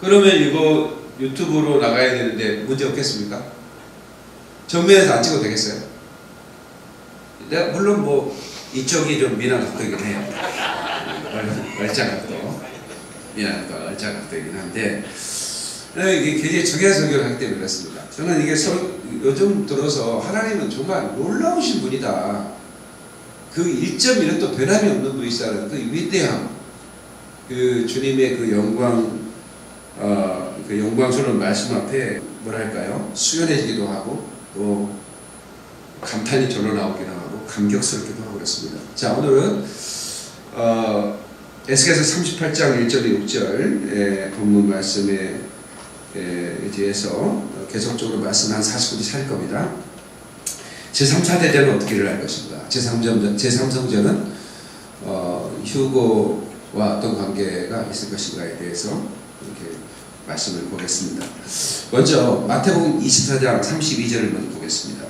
그러면 이거 유튜브로 나가야 되는데 문제 없겠습니까? 정면에서 안 찍어도 되겠어요? 내가 물론 뭐 이쪽이 좀 미남 각도이긴 해요. 얼짱 각도. 미남 각도, 얼짱 각도이긴 한데 이게 굉장히 적야설교를 하기 때문에 그렇습니다. 저는 이게 요즘 들어서 하나님은 정말 놀라우신 분이다. 그 1.1도 변함이 없는 분이시다는 그 위대함, 그 주님의 그 그 영광스러운 말씀 앞에 뭐랄까요? 수연해지기도 하고 또 감탄이 절로 나오기도 하고 감격스럽기도 하고 그렇습니다. 자, 오늘은 에스겔서 38장 1절 6절 본문 말씀에 의지해서 계속적으로 말씀 한 40분이 살 겁니다. 제3, 4대전은 어떻게 일어날 것인가? 제3성전은 휴거와 어떤 관계가 있을 것인가에 대해서 이렇게 말씀을 보겠습니다. 먼저 마태복음 24장 32절을 먼저 보겠습니다.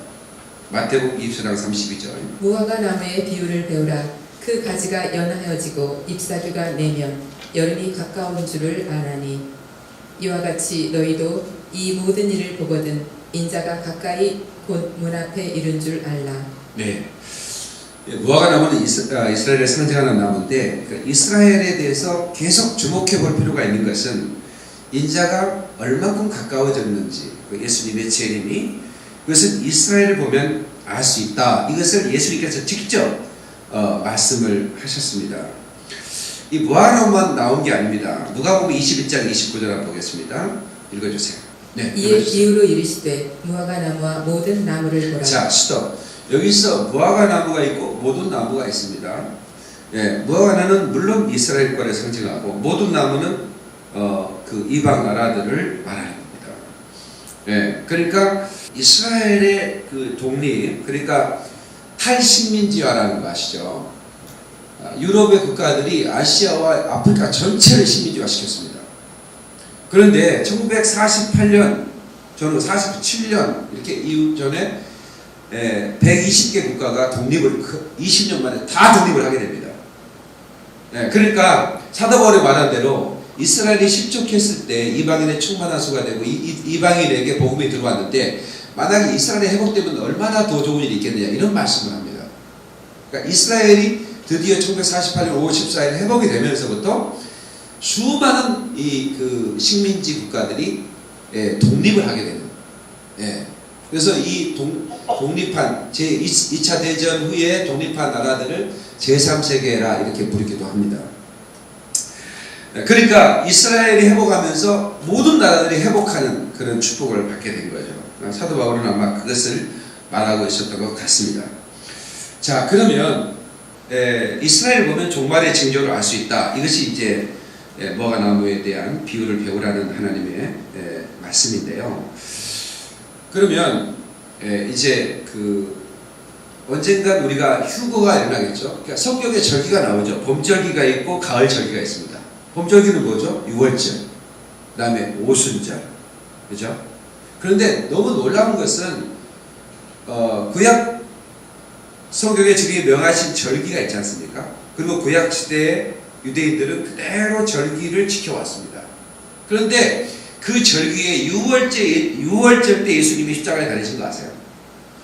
마태복음 24장 32절. 무화과 나무의 비유를 배우라. 그 가지가 연하여지고 잎사귀가 내면 여름이 가까운 줄을 아나니 이와 같이 너희도 이 모든 일을 보거든 인자가 가까이 곧 문 앞에 이른 줄 알라. 네. 무화과 나무는 이스라엘을 상징하는 나무인데 그 이스라엘에 대해서 계속 주목해 볼 필요가 있는 것은 인자가 얼마큼 가까워졌는지, 그 예수님의 재림이, 그것은 이스라엘을 보면 알 수 있다. 이것을 예수님께서 직접 말씀을 하셨습니다. 이 무화과나무만 나온 게 아닙니다. 누가복음 21장 29절 한번 보겠습니다. 읽어주세요. 네, 이에 비유로 이르시되 무화과 나무와 모든 나무를 보라. 자, 스톱. 여기서 무화과 나무가 있고 모든 나무가 있습니다. 예, 무화과는 물론 이스라엘 거를 상징하고 모든 나무는 그 이방 나라들을 말하는 겁니다. 예, 그러니까 이스라엘의 그 독립, 그러니까 탈식민지화라는 거 아시죠? 유럽의 국가들이 아시아와 아프리카 전체를 식민지화 시켰습니다. 그런데 1948년, 저는 47년 이렇게 이후 전에 120개 국가가 독립을 20년 만에 다 독립을 하게 됩니다. 그러니까 사도 바울이 말한 대로 이스라엘이 실족했을 때 이방인의 충만한 수가 되고 이방인에게 복음이 들어왔는데 만약에 이스라엘이 회복되면 얼마나 더 좋은 일이 있겠느냐 이런 말씀을 합니다. 그러니까 이스라엘이 드디어 1948년 5월 14일 회복이 되면서부터 수많은 그 식민지 국가들이 독립을 하게 되는. 그래서 이 독립한 제2차 대전 후에 독립한 나라들을 제3세계라 이렇게 부르기도 합니다. 그러니까 이스라엘이 회복하면서 모든 나라들이 회복하는 그런 축복을 받게 된 거죠. 사도 바울은 아마 그것을 말하고 있었던 것 같습니다. 자, 그러면 이스라엘 보면 종말의 징조를 알 수 있다. 이것이 이제 무화과 나무에 대한 비유를 배우라는 하나님의 말씀인데요. 그러면 이제 언젠간 우리가 휴거가 일어나겠죠. 그러니까 성경에 절기가 나오죠. 봄절기가 있고 가을 절기가 있습니다. 봄절기는 뭐죠? 6월절. 그 다음에 오순절. 그죠? 그런데 너무 놀라운 것은 구약 성경에 주님이 명하신 절기가 있지 않습니까? 그리고 구약 시대에 유대인들은 그대로 절기를 지켜왔습니다. 그런데 그 절기의 6월절 때 예수님이 십자가에 달리신 거 아세요?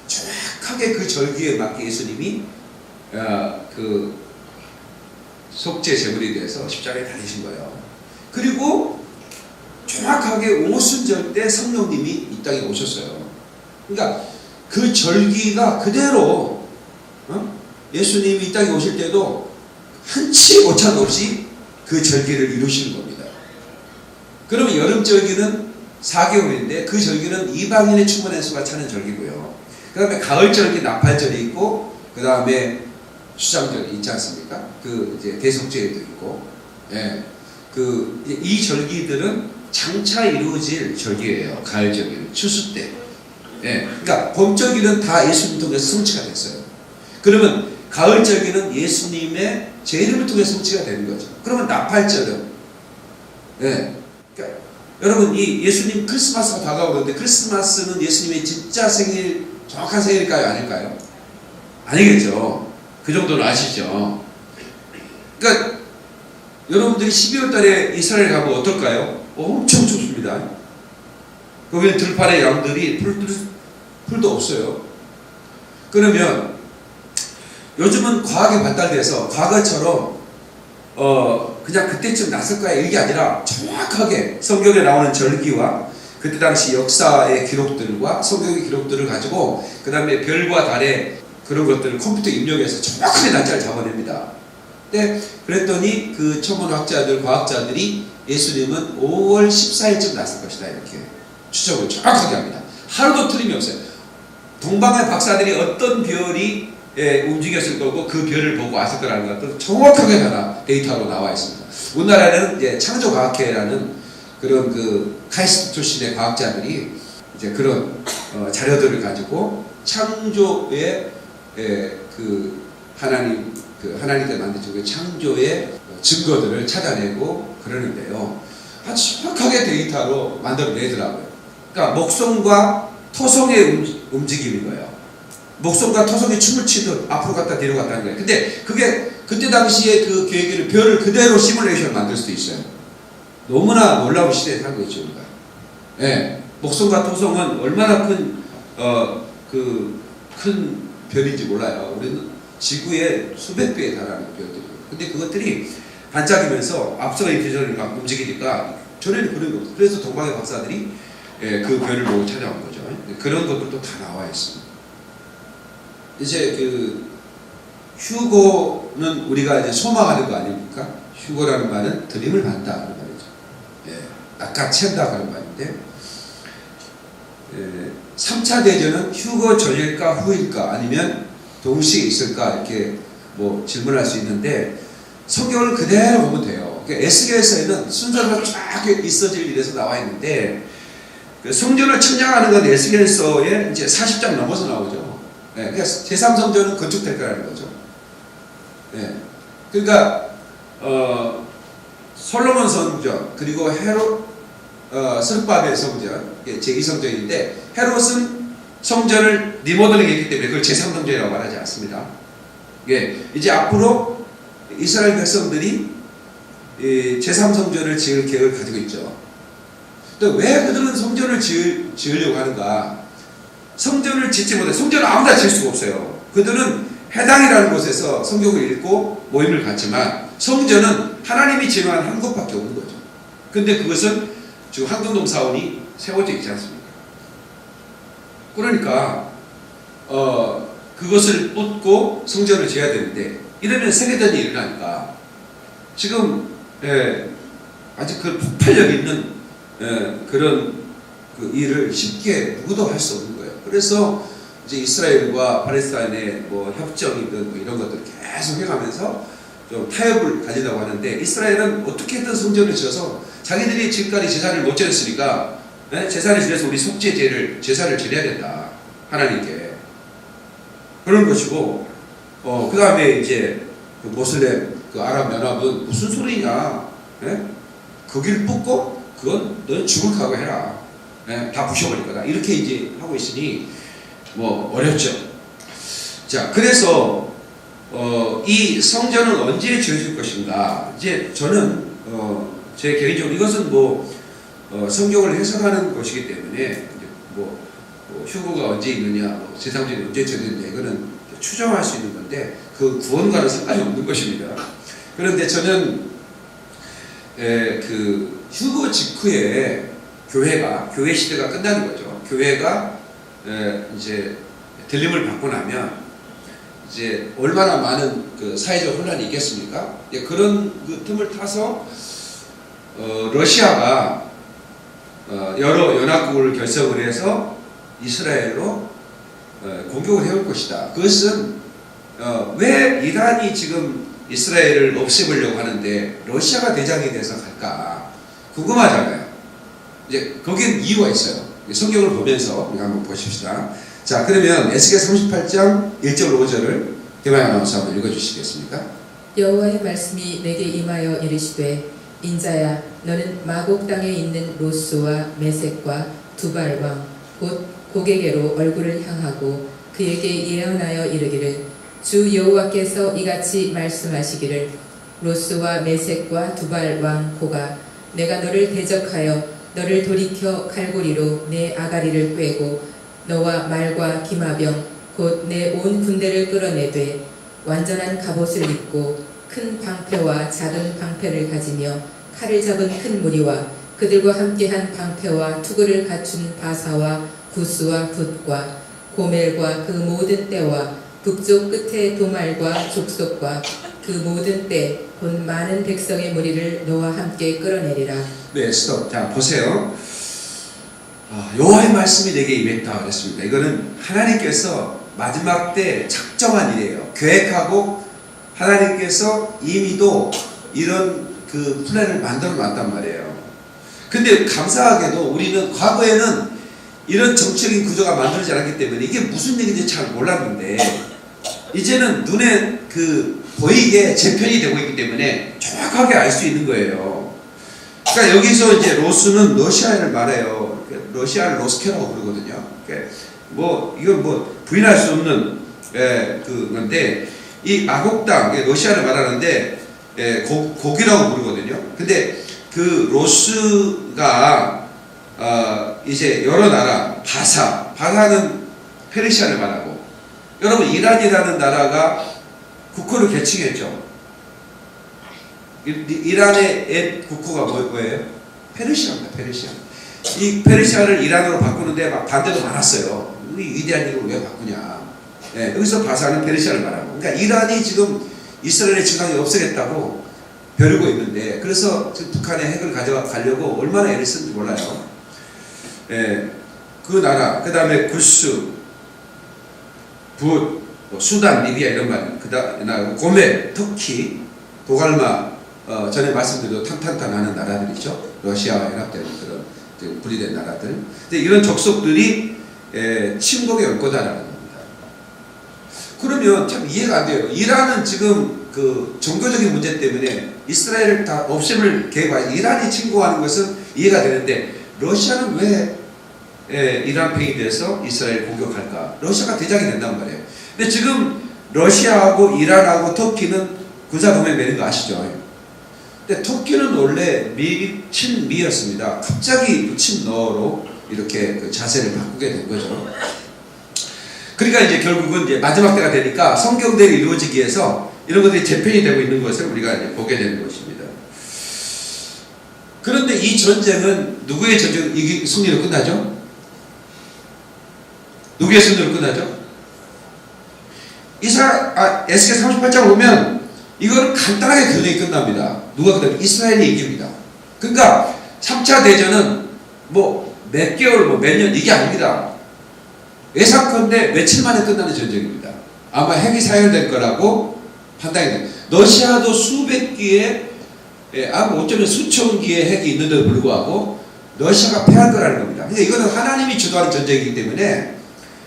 정확하게 그 절기에 맞게 예수님이 그 속죄 제물이 돼서 십자가에 달리신 거예요. 그리고 정확하게 오순절 때 성령님이 이 땅에 오셨어요. 그러니까 그 절기가 그대로 예수님이 이 땅에 오실 때도 한치 오차 없이 그 절기를 이루시는 겁니다. 그러면 여름절기는 4개월인데 그 절기는 이방인의 충만한 수가 차는 절기고요. 그 다음에 가을절기 나팔절이 있고 그 다음에 수장절이 있지 않습니까? 이제 대속죄도 있고, 이 절기들은 장차 이루어질 절기예요. 가을절기는 추수 때. 그러니까 봄절기는 다 예수님 통해서 성취가 됐어요. 그러면 가을절기는 예수님의 재림을 통해서 성취가 되는 거죠. 그러면 나팔절은, 그러니까 여러분 이 예수님 크리스마스가 다가오는데 크리스마스는 예수님의 진짜 생일, 정확한 생일일까요? 아닐까요? 아니겠죠. 그 정도는 아시죠. 그러니까 여러분들이 12월 달에 이스라엘 가면 어떨까요? 엄청 춥습니다. 거기는 들판에 양들이 풀도 없어요. 그러면 요즘은 과학이 발달돼서 과거처럼 그냥 그때쯤 났을 거야 이게 아니라 정확하게 성경에 나오는 절기와 그때 당시 역사의 기록들과 성경의 기록들을 가지고 그 다음에 별과 달의 그런 것들을 컴퓨터 입력해서 정확하게 날짜를 잡아냅니다. 근데 그랬더니 그 천문학자들, 과학자들이 예수님은 5월 14일쯤 났을 것이다 이렇게 추적을 정확하게 합니다. 하루도 틀림이 없어요. 동방의 박사들이 어떤 별이 움직였을 거고 그 별을 보고 왔을 거라는 것도 정확하게 다 데이터로 나와 있습니다. 우리나라에는 이제 창조과학회라는 그런 그 카이스트 출신의 과학자들이 이제 그런 자료들을 가지고 창조의 그 하나님께 만드신 그 창조의 증거들을 찾아내고 그러는데요. 아주 정확하게 데이터로 만들어내더라고요. 그러니까 목성과 토성의 움직임인 거예요. 목성과 토성이 춤을 치듯 앞으로 갔다 뒤로 갔다 하는 거예요. 근데 그게 그때 당시에 그 계획을 별을 그대로 시뮬레이션을 만들 수도 있어요. 너무나 놀라운 시대에 살고 있죠, 우리가. 예. 목성과 토성은 얼마나 큰 별인지 몰라요. 우리는 지구의 수백 배에 달하는 별들이에요. 근데 그것들이 반짝이면서 앞서가 이렇게 막 움직이니까 전에는 그런 거 없어요. 그래서 동방의 박사들이 그 별을 보고 찾아온 거죠. 그런 것들도 다 나와 있습니다. 이제 그 휴거는 우리가 이제 소망하는 거 아닙니까? 휴거라는 말은 들림을 받다 그런 말이죠. 낚아챈다 그런 말인데 3차 대전은 휴거 전일까 후일까 아니면 동시에 있을까 이렇게 뭐 질문할 수 있는데 성경을 그대로 보면 돼요. 에스겔서에는 순서가 쫙 있어질 일에서 나와 있는데 그 성전을 측량하는 건 에스겔서에 이제 40장 넘어서 나오죠. 그러니까 제3성전은 건축될 거라는 거죠. 그러니까 솔로몬 성전 그리고 스룹바벨 성전 제2성전인데 헤롯은 성전을 리모델링했기 때문에 그걸 제3성전이라고 말하지 않습니다. 이제 앞으로 이스라엘 백성들이 제3성전을 지을 계획을 가지고 있죠. 또 왜 그들은 성전을 지으려고 하는가? 성전을 짓지 못해. 성전을 아무나 지을 수가 없어요. 그들은 해당이라는 곳에서 성경을 읽고 모임을 갖지만 성전은 하나님이 지명한 한 곳밖에 없는 거죠. 근데 그것은 지금 한국동 사원이 세워져 있지 않습니까? 그러니까 그것을 얻고 성전을 지어야 되는데 이러면 세계대전이 일어나니까 지금 아주 그 폭발력 있는 그런 그 일을 쉽게 누구도 할 수 없는 거예요. 그래서 이제 이스라엘과 팔레스타인의 뭐 협정이든 뭐 이런 것들을 계속 해가면서 좀 타협을 가지려고 하는데 이스라엘은 어떻게든 성전을 지어서 자기들이 지금까지 제사를 못 지냈으니까 제사를 지내서 우리 속죄제를 제사를 지내야 된다 하나님께 그런 것이고 그 다음에 이제 그 모슬렘 그 아랍 연합은 무슨 소리냐 거기를 뽑고 그건 넌 죽을 각오 해라 다 부셔버릴 거다 이렇게 이제 하고 있으니 뭐 어렵죠. 자 그래서 이 성전은 언제 지어질 것인가 이제 저는 제 개인적으로 이것은 뭐 성경을 해석하는 것이기 때문에 뭐 휴거가 언제 있느냐 뭐 제3전이 언제 지어지느냐 이거는 추정할 수 있는 건데 그 구원과는 상관이 없는 것입니다. 그런데 저는 그 휴거 직후에 교회 시대가 끝나는 거죠. 교회가 이제 들림을 받고 나면 이제 얼마나 많은 그 사회적 혼란이 있겠습니까? 그런 그 틈을 타서 러시아가 여러 연합국을 결성을 해서 이스라엘로 공격을 해올 것이다. 그것은 왜 이란이 지금 이스라엘을 없애보려고 하는데 러시아가 대장이 돼서 갈까 궁금하잖아요. 이제 거기엔 이유가 있어요. 성경을 보면서 우리가 한번 보십시다. 자 그러면 에스겔 38장 1절 5절을 대마이 아나운서 한번 읽어주시겠습니까? 여호와의 말씀이 내게 임하여 이르시되 인자야 너는 마곡 땅에 있는 로스와 메섹과 두발 왕 곧 고게게로 얼굴을 향하고 그에게 예언하여 이르기를 주 여호와께서 이같이 말씀하시기를 로스와 메섹과 두발 왕 고가 내가 너를 대적하여 너를 돌이켜 칼고리로 내 아가리를 꿰고 너와 말과 기마병 곧 내 온 군대를 끌어내되 완전한 갑옷을 입고 큰 방패와 작은 방패를 가지며 칼을 잡은 큰 무리와 그들과 함께한 방패와 투구를 갖춘 바사와 구스와 붓과 고멜과 그 모든 떼와 북쪽 끝의 도말과 족속과 그 모든 때 곧 많은 백성의 무리를 너와 함께 끌어내리라. 네, 스톱. 자, 보세요. 여호와의 말씀이 내게 임했다 그랬습니다. 이거는 하나님께서 마지막 때 작정한 일이에요. 계획하고 하나님께서 이미도 이런 그 플랜을 만들어 놨단 말이에요. 근데 감사하게도 우리는 과거에는 이런 정치적인 구조가 만들어지지 않았기 때문에 이게 무슨 얘기인지 잘 몰랐는데 이제는 눈에 보이게 재편이 되고 있기 때문에 정확하게 알 수 있는 거예요. 그러니까 여기서 이제 로스는 러시아를 말해요. 러시아를 로스케라고 부르거든요. 이건 부인할 수 없는 그건데 이 마곡당 러시아를 말하는데 곡이라고 부르거든요. 근데 그 로스가 이제 여러 나라 바사는 페르시아를 말하고 여러분 이란이라는 나라가 국호를 개칭했죠. 이란의 국호가 뭐예요? 페르시아입니다. 페르시아. 이 페르시아를 이란으로 바꾸는데 막 반대도 많았어요. 우리 위대한 일을 왜 바꾸냐. 여기서 바사는 페르시아를 말하고. 그러니까 이란이 지금 이스라엘의 지강이 없애겠다고 벼르고 있는데 그래서 지금 북한의 핵을 가져가려고 얼마나 애를 쓰는지 몰라요. 그 나라, 그 다음에 구스, 붓, 수단, 리비아 이런 말, 그 다음에 고멜, 터키, 도갈마, 전에 말씀드린 탄탄하는 나라들이죠. 러시아와 연합된 그런 분리된 나라들. 근데 이런 족속들이 침공에 올 거다라는 겁니다. 그러면 참 이해가 안 돼요. 이란은 지금 그 종교적인 문제 때문에 이스라엘을 다 없애을 계획하고 이란이 침공하는 것은 이해가 되는데 러시아는 왜 이란 팽이 돼서 이스라엘 공격할까? 러시아가 대장이 된단 말이에요. 근데 지금 러시아하고 이란하고 터키는 군사동맹 맺는 거 아시죠? 근데 터키는 원래 친미였습니다. 갑자기 친너로 이렇게 그 자세를 바꾸게 된 거죠. 그러니까 이제 결국은 이제 마지막 때가 되니까 성경대로 이루어지기 위해서 이런 것들이 재편이 되고 있는 것을 우리가 이제 보게 되는 것입니다. 그런데 이 전쟁은 누구의 승리로 끝나죠? 누구의 승리로 끝나죠? 에스겔 38장 보면 이거는 간단하게 전쟁이 끝납니다. 누가 끝나면 이스라엘이 이깁니다. 그러니까 3차 대전은 몇 개월, 몇 년 이게 아닙니다. 예상컨대 며칠 만에 끝나는 전쟁입니다. 아마 핵이 사용될 거라고 판단이 됩니다. 러시아도 수백 기의 어쩌면 수천 기의 핵이 있는데도 불구하고 러시아가 패할 거라는 겁니다. 근데 이거는 하나님이 주도하는 전쟁이기 때문에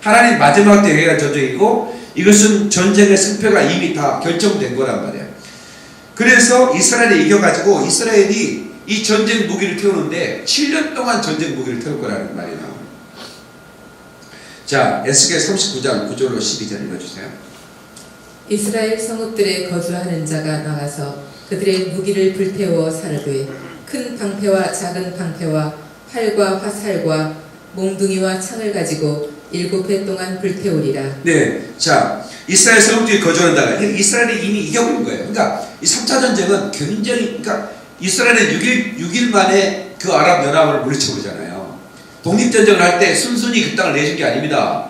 하나님 마지막 때 회개할 전쟁이고 이것은 전쟁의 승패가 이미 다 결정된 거란 말이에요. 그래서 이스라엘이 이겨가지고 이스라엘이 이 전쟁 무기를 태우는데 7년 동안 전쟁 무기를 태울 거라는 말이 나옵니다. 자, 에스겔 39장 9절로 12절 읽어주세요. 이스라엘 성읍들에 거주하는 자가 나가서 그들의 무기를 불태워 사르되 큰 방패와 작은 방패와 활과 화살과 몽둥이와 창을 가지고 7해 동안 불태우리라. 네, 자 이스라엘 성읍들이 거주한다. 이스라엘이 이미 이겨버린 거예요. 그러니까 이 3차 전쟁은 굉장히 이스라엘은 6일 만에 그 아랍 연합을 물리쳐버리잖아요. 독립전쟁을 할 때 순순히 그 땅을 내준 게 아닙니다.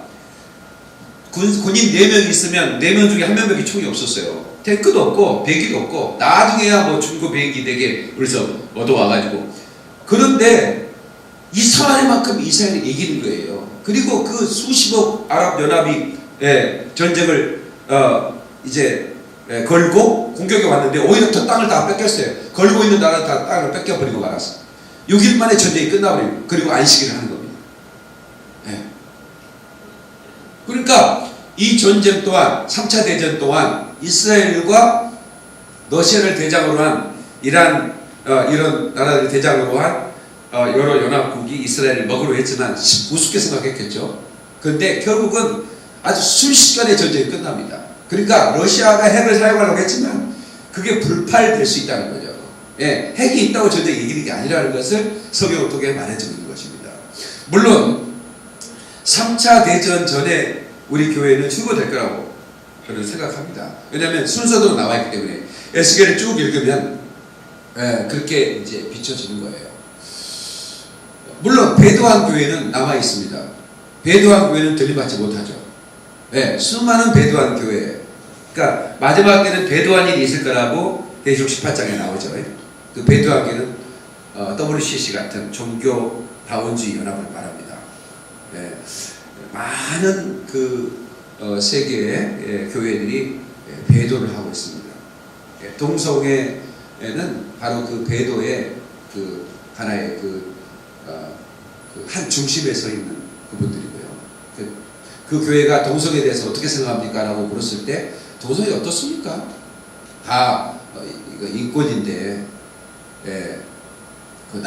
군인 4명 있으면 4명 중에 1명밖에 총이 없었어요. 탱크도 없고 비행기도 없고 나중에야 중고 비행기 4개 그래서 얻어와가지고. 그런데 이스라엘 만큼 이스라엘이 이기는 거예요. 그리고 그 수십억 아랍 연합이 전쟁을 걸고 공격에 왔는데 오히려 더 땅을 다 뺏겼어요. 걸고 있는 나라 다 땅을 뺏겨버리고 말았어요. 6일 만에 전쟁이 끝나버리고 그리고 안식일을 하는 겁니다. 그러니까 이 전쟁 또한 3차 대전 동안 이스라엘과 러시아를 대장으로 한 이란 이런 나라를 대장으로 한 여러 연합국이 이스라엘을 먹으려 했지만 우습게 생각했겠죠. 그런데 결국은 아주 순식간에 전쟁이 끝납니다. 그러니까 러시아가 핵을 사용하려고 했지만 그게 불팔될 수 있다는 거죠. 예, 핵이 있다고 절대 이기는 게 아니라는 것을 성경을 통해 말해주고 있는 것입니다. 물론 3차 대전 전에 우리 교회는 출고될 거라고 저는 생각합니다. 왜냐하면 순서대로 나와 있기 때문에 에스겔을 쭉 읽으면 그렇게 이제 비춰지는 거예요. 물론 배도한 교회는 남아 있습니다. 배도한 교회는 들림받지 못하죠. 수많은 배도한 교회. 그러니까 마지막 때는 배도한 일이 있을 거라고 계시록 18장에 나오죠. 그 배도한 교회는 WCC 같은 종교다원주의 연합을 말합니다. 많은 그 세계의 교회들이 배도를 하고 있습니다. 동성애는 바로 그 배도의 그 하나의 한 중심에 서 있는 그분들이고요. 그 교회가 동성애에 대해서 어떻게 생각합니까? 라고 물었을 때 동성애 어떻습니까? 다 인권인데 그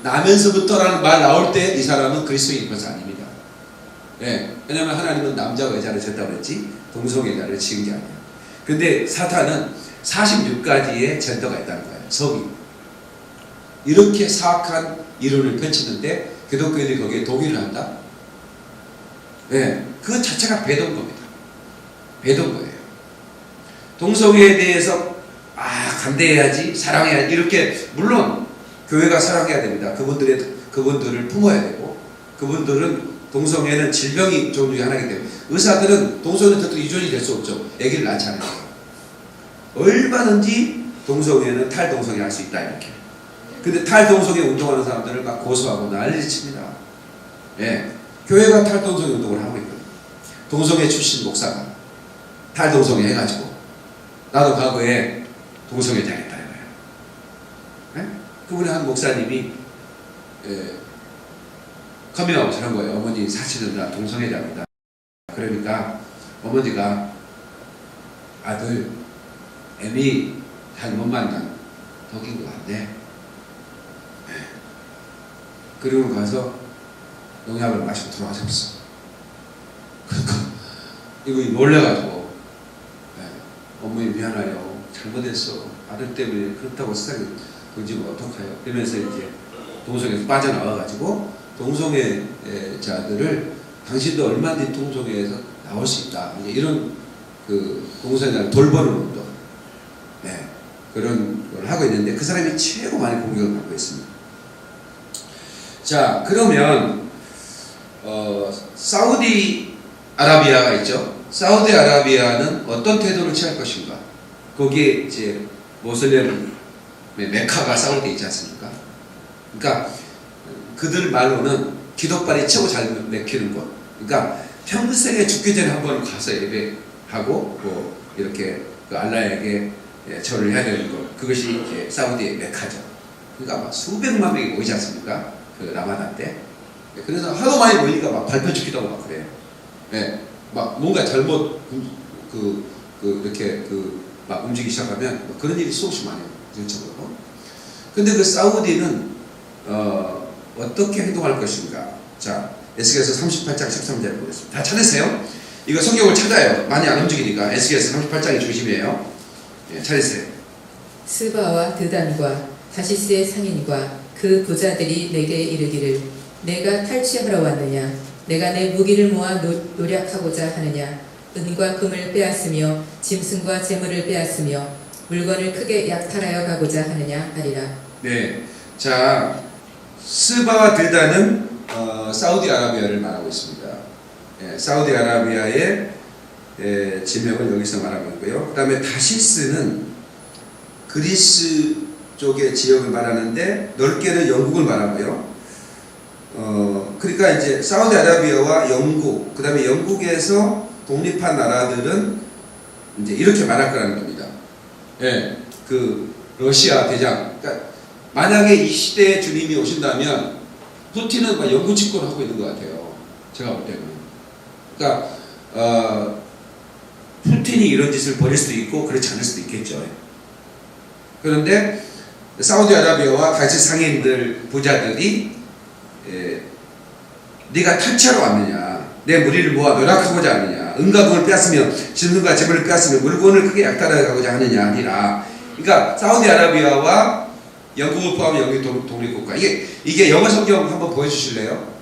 나면서부터라는 말 나올 때 이 사람은 그리스도인 것이 아닙니다. 왜냐하면 하나님은 남자와 여자를 졌다고 했지 동성애자를 지은 게 아니에요. 근데 사탄은 46가지의 젠더가 있다는 거예요. 성이. 이렇게 사악한 이론을 펼치는데 기독교인들이 거기에 동의를 한다? 그 자체가 배도인 겁니다. 배도인 거예요. 동성애에 대해서 감대해야지, 사랑해야지 이렇게 물론 교회가 사랑해야 됩니다. 그분들을 품어야 되고 그분들은 동성애는 질병이 종 중에 하나이기 때문에 의사들은 동성애한테 이존이 될 수 없죠. 아기를 낳지 않아요. 얼마든지 동성애는 탈동성애 할 수 있다 이렇게. 근데 탈동성애 운동하는 사람들을 막 고소하고 난리칩니다. 교회가 탈동성애 운동을 하고 있거든요. 동성애 출신 목사가 탈동성애 해가지고 나도 과거에 동성애자 했다 이거예요. 그분의 한 목사님이 커밍아웃을 한 거예요. 어머니 사실은 나 동성애자입니다. 그러니까 어머니가 아들 애미 잘못 만난 덕인 것 같네. 그리고 가서 농약을 마시고 돌아가셨어. 그러니까 이거 놀래가지고 어머니 미안해요. 잘못했어. 아들 때문에 그렇다고 세상에 건지면 어떡해요. 이러면서 이제 동성애에서 빠져나와가지고 동성애자들을 당신도 얼마든지 동성애에서 나올 수 있다. 이런 그 동성애자를 돌보는 운동. 그런 걸 하고 있는데 그 사람이 최고 많이 공격을 받고 있습니다. 자, 그러면 사우디아라비아가 있죠. 사우디아라비아는 어떤 태도를 취할 것인가? 거기에 이제 모슬렘 메카가 사우디에 있지 않습니까? 그러니까 그들 말로는 기독발이 최고 잘 맥히는 곳. 그러니까 평생에 죽기 전에 한번 가서 예배하고 뭐 이렇게 그 알라에게 절을 해야 되는 것. 그것이 이제 사우디의 메카죠. 그러니까 막 수백만 명이 모이지 않습니까? 그 라마단 때. 그래서 하도 많이 모이니까 막 발표 죽기도 하고 막 그래요. 막 뭔가 잘못 이렇게 막 움직이기 시작하면 뭐 그런 일이 수없이 많이 전적으로. 근데 그 사우디는 어떻게 행동할 것인가? 자, 에스겔서 38장 13절을 보겠습니다. 다 찾으세요. 이거 성경을 찾아요. 많이 안 움직이니까 에스겔서 38장이 중심이에요. 찾으세요. 스바와 드단과 다시스의 상인과 그 부자들이 내게 이르기를 내가 탈취하러 왔느냐? 내가 내 무기를 모아 노략하고자 하느냐? 은과 금을 빼앗으며 짐승과 재물을 빼앗으며 물건을 크게 약탈하여 가고자 하느냐 하리라. 네, 자, 스바와 드단은 사우디아라비아를 말하고 있습니다. 사우디아라비아의 지명을 여기서 말하고 있고요. 그 다음에 다시스는 그리스 쪽의 지역을 말하는데 넓게는 영국을 말하고요. 그러니까 이제 사우디아라비아와 영국, 그 다음에 영국에서 독립한 나라들은 이제 이렇게 말할 거라는 겁니다. 그 러시아 대장. 그러니까 만약에 이 시대에 주님이 오신다면 푸틴은 막 영구 집권을 하고 있는 것 같아요. 제가 볼 때는. 그러니까 푸틴이 이런 짓을 벌일 수도 있고 그렇지 않을 수도 있겠죠. 그런데 사우디아라비아와 같이 상인들 부자들이 네가 탈취하러 왔느냐, 내 무리를 모아 노략하고자 하느냐, 은과 금을 빼앗으며 짐승과 재물을 빼앗으며 물건을 크게 약탈하고자 하느냐 아니라 그러니까 사우디아라비아와 영국을 포함한 영국의 독립국가. 이게 영어 성경 한번 보여주실래요?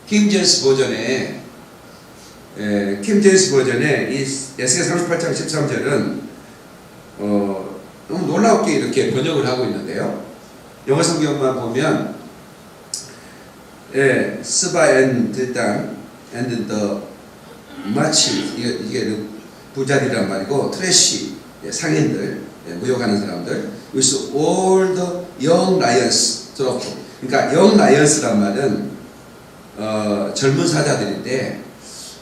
킹 제임스 버전에 이 에스겔 38장 13절은 너무 놀랍게 이렇게 번역을 하고 있는데요. 영어 성경만 보면 스바 앤드 땅 and the 마치 이게 부자리란 말이고 트래시 상인들 무역하는 사람들 with all the young lions 그러니까 young lions란 말은 젊은 사자들인데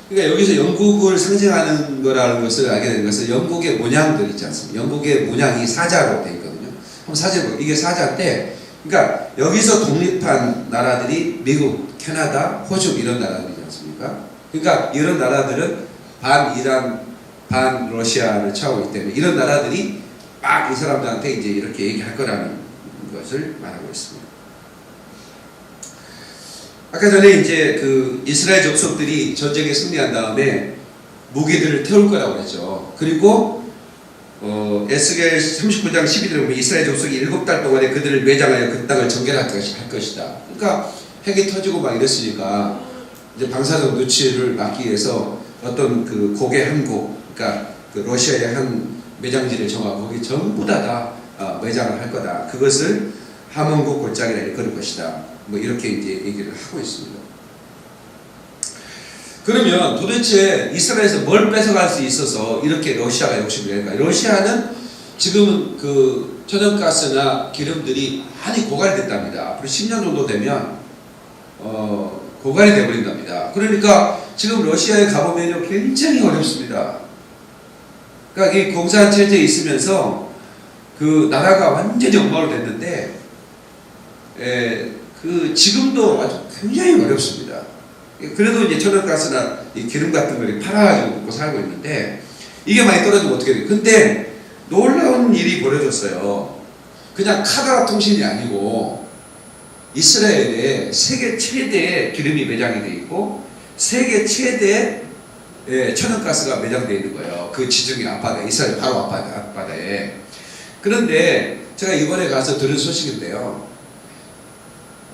그러니까 여기서 영국을 상징하는 거라는 것을 알게 된 것은 영국의 문양들 있지 않습니까? 영국의 문양이 사자로 되어 있거든요. 한번 사진 보세요. 이게 사자인데 그러니까 여기서 독립한 나라들이 미국, 캐나다, 호주 이런 나라들이지 않습니까? 그러니까 이런 나라들은 반 이란, 반 러시아를 취하고 있기 때문에 이런 나라들이 막 이 사람들한테 이제 이렇게 얘기할 거라는 것을 말하고 있습니다. 아까 전에 이제 그 이스라엘 족속들이 전쟁에 승리한 다음에 무기들을 태울 거라고 그랬죠. 그리고 에스겔 39장 12절에 보면 이스라엘 족속이 7달 동안에 그들을 매장하여 그 땅을 정결할 것이다. 그러니까 핵이 터지고 막 이랬으니까 이제 방사적 누치를 막기 위해서 어떤 그 고개 한 곳, 그러니까 그 러시아의 한 매장지를 정하고 거기 전부 다 매장을 할 거다. 그것을 하몬국 골짜기라 일컬을 것이다. 뭐 이렇게 이제 얘기를 하고 있습니다. 그러면 도대체 이스라엘에서 뭘 뺏어갈 수 있어서 이렇게 러시아가 욕심을 낼까요? 러시아는 지금은 그 천연가스나 기름들이 많이 고갈이 됐답니다. 앞으로 10년 정도 되면 고갈이 되어버린답니다. 그러니까 지금 러시아에 가보면요 굉장히 어렵습니다. 그러니까 이 공산 체제에 있으면서 그 나라가 완전히 엉망으로 됐는데 그 지금도 아주 굉장히 어렵습니다. 그래도 이제 천연가스나 이 기름 같은 걸 팔아가지고 먹고 살고 있는데 이게 많이 떨어지면 어떻게 돼요? 근데 놀라운 일이 벌어졌어요. 그냥 카더라 통신이 아니고 이스라엘에 세계 최대의 기름이 매장이 되어 있고 세계 최대의 천연가스가 매장되어 있는 거예요. 그 지중해 앞바다에, 이스라엘 바로 앞바다에. 그런데 제가 이번에 가서 들은 소식인데요.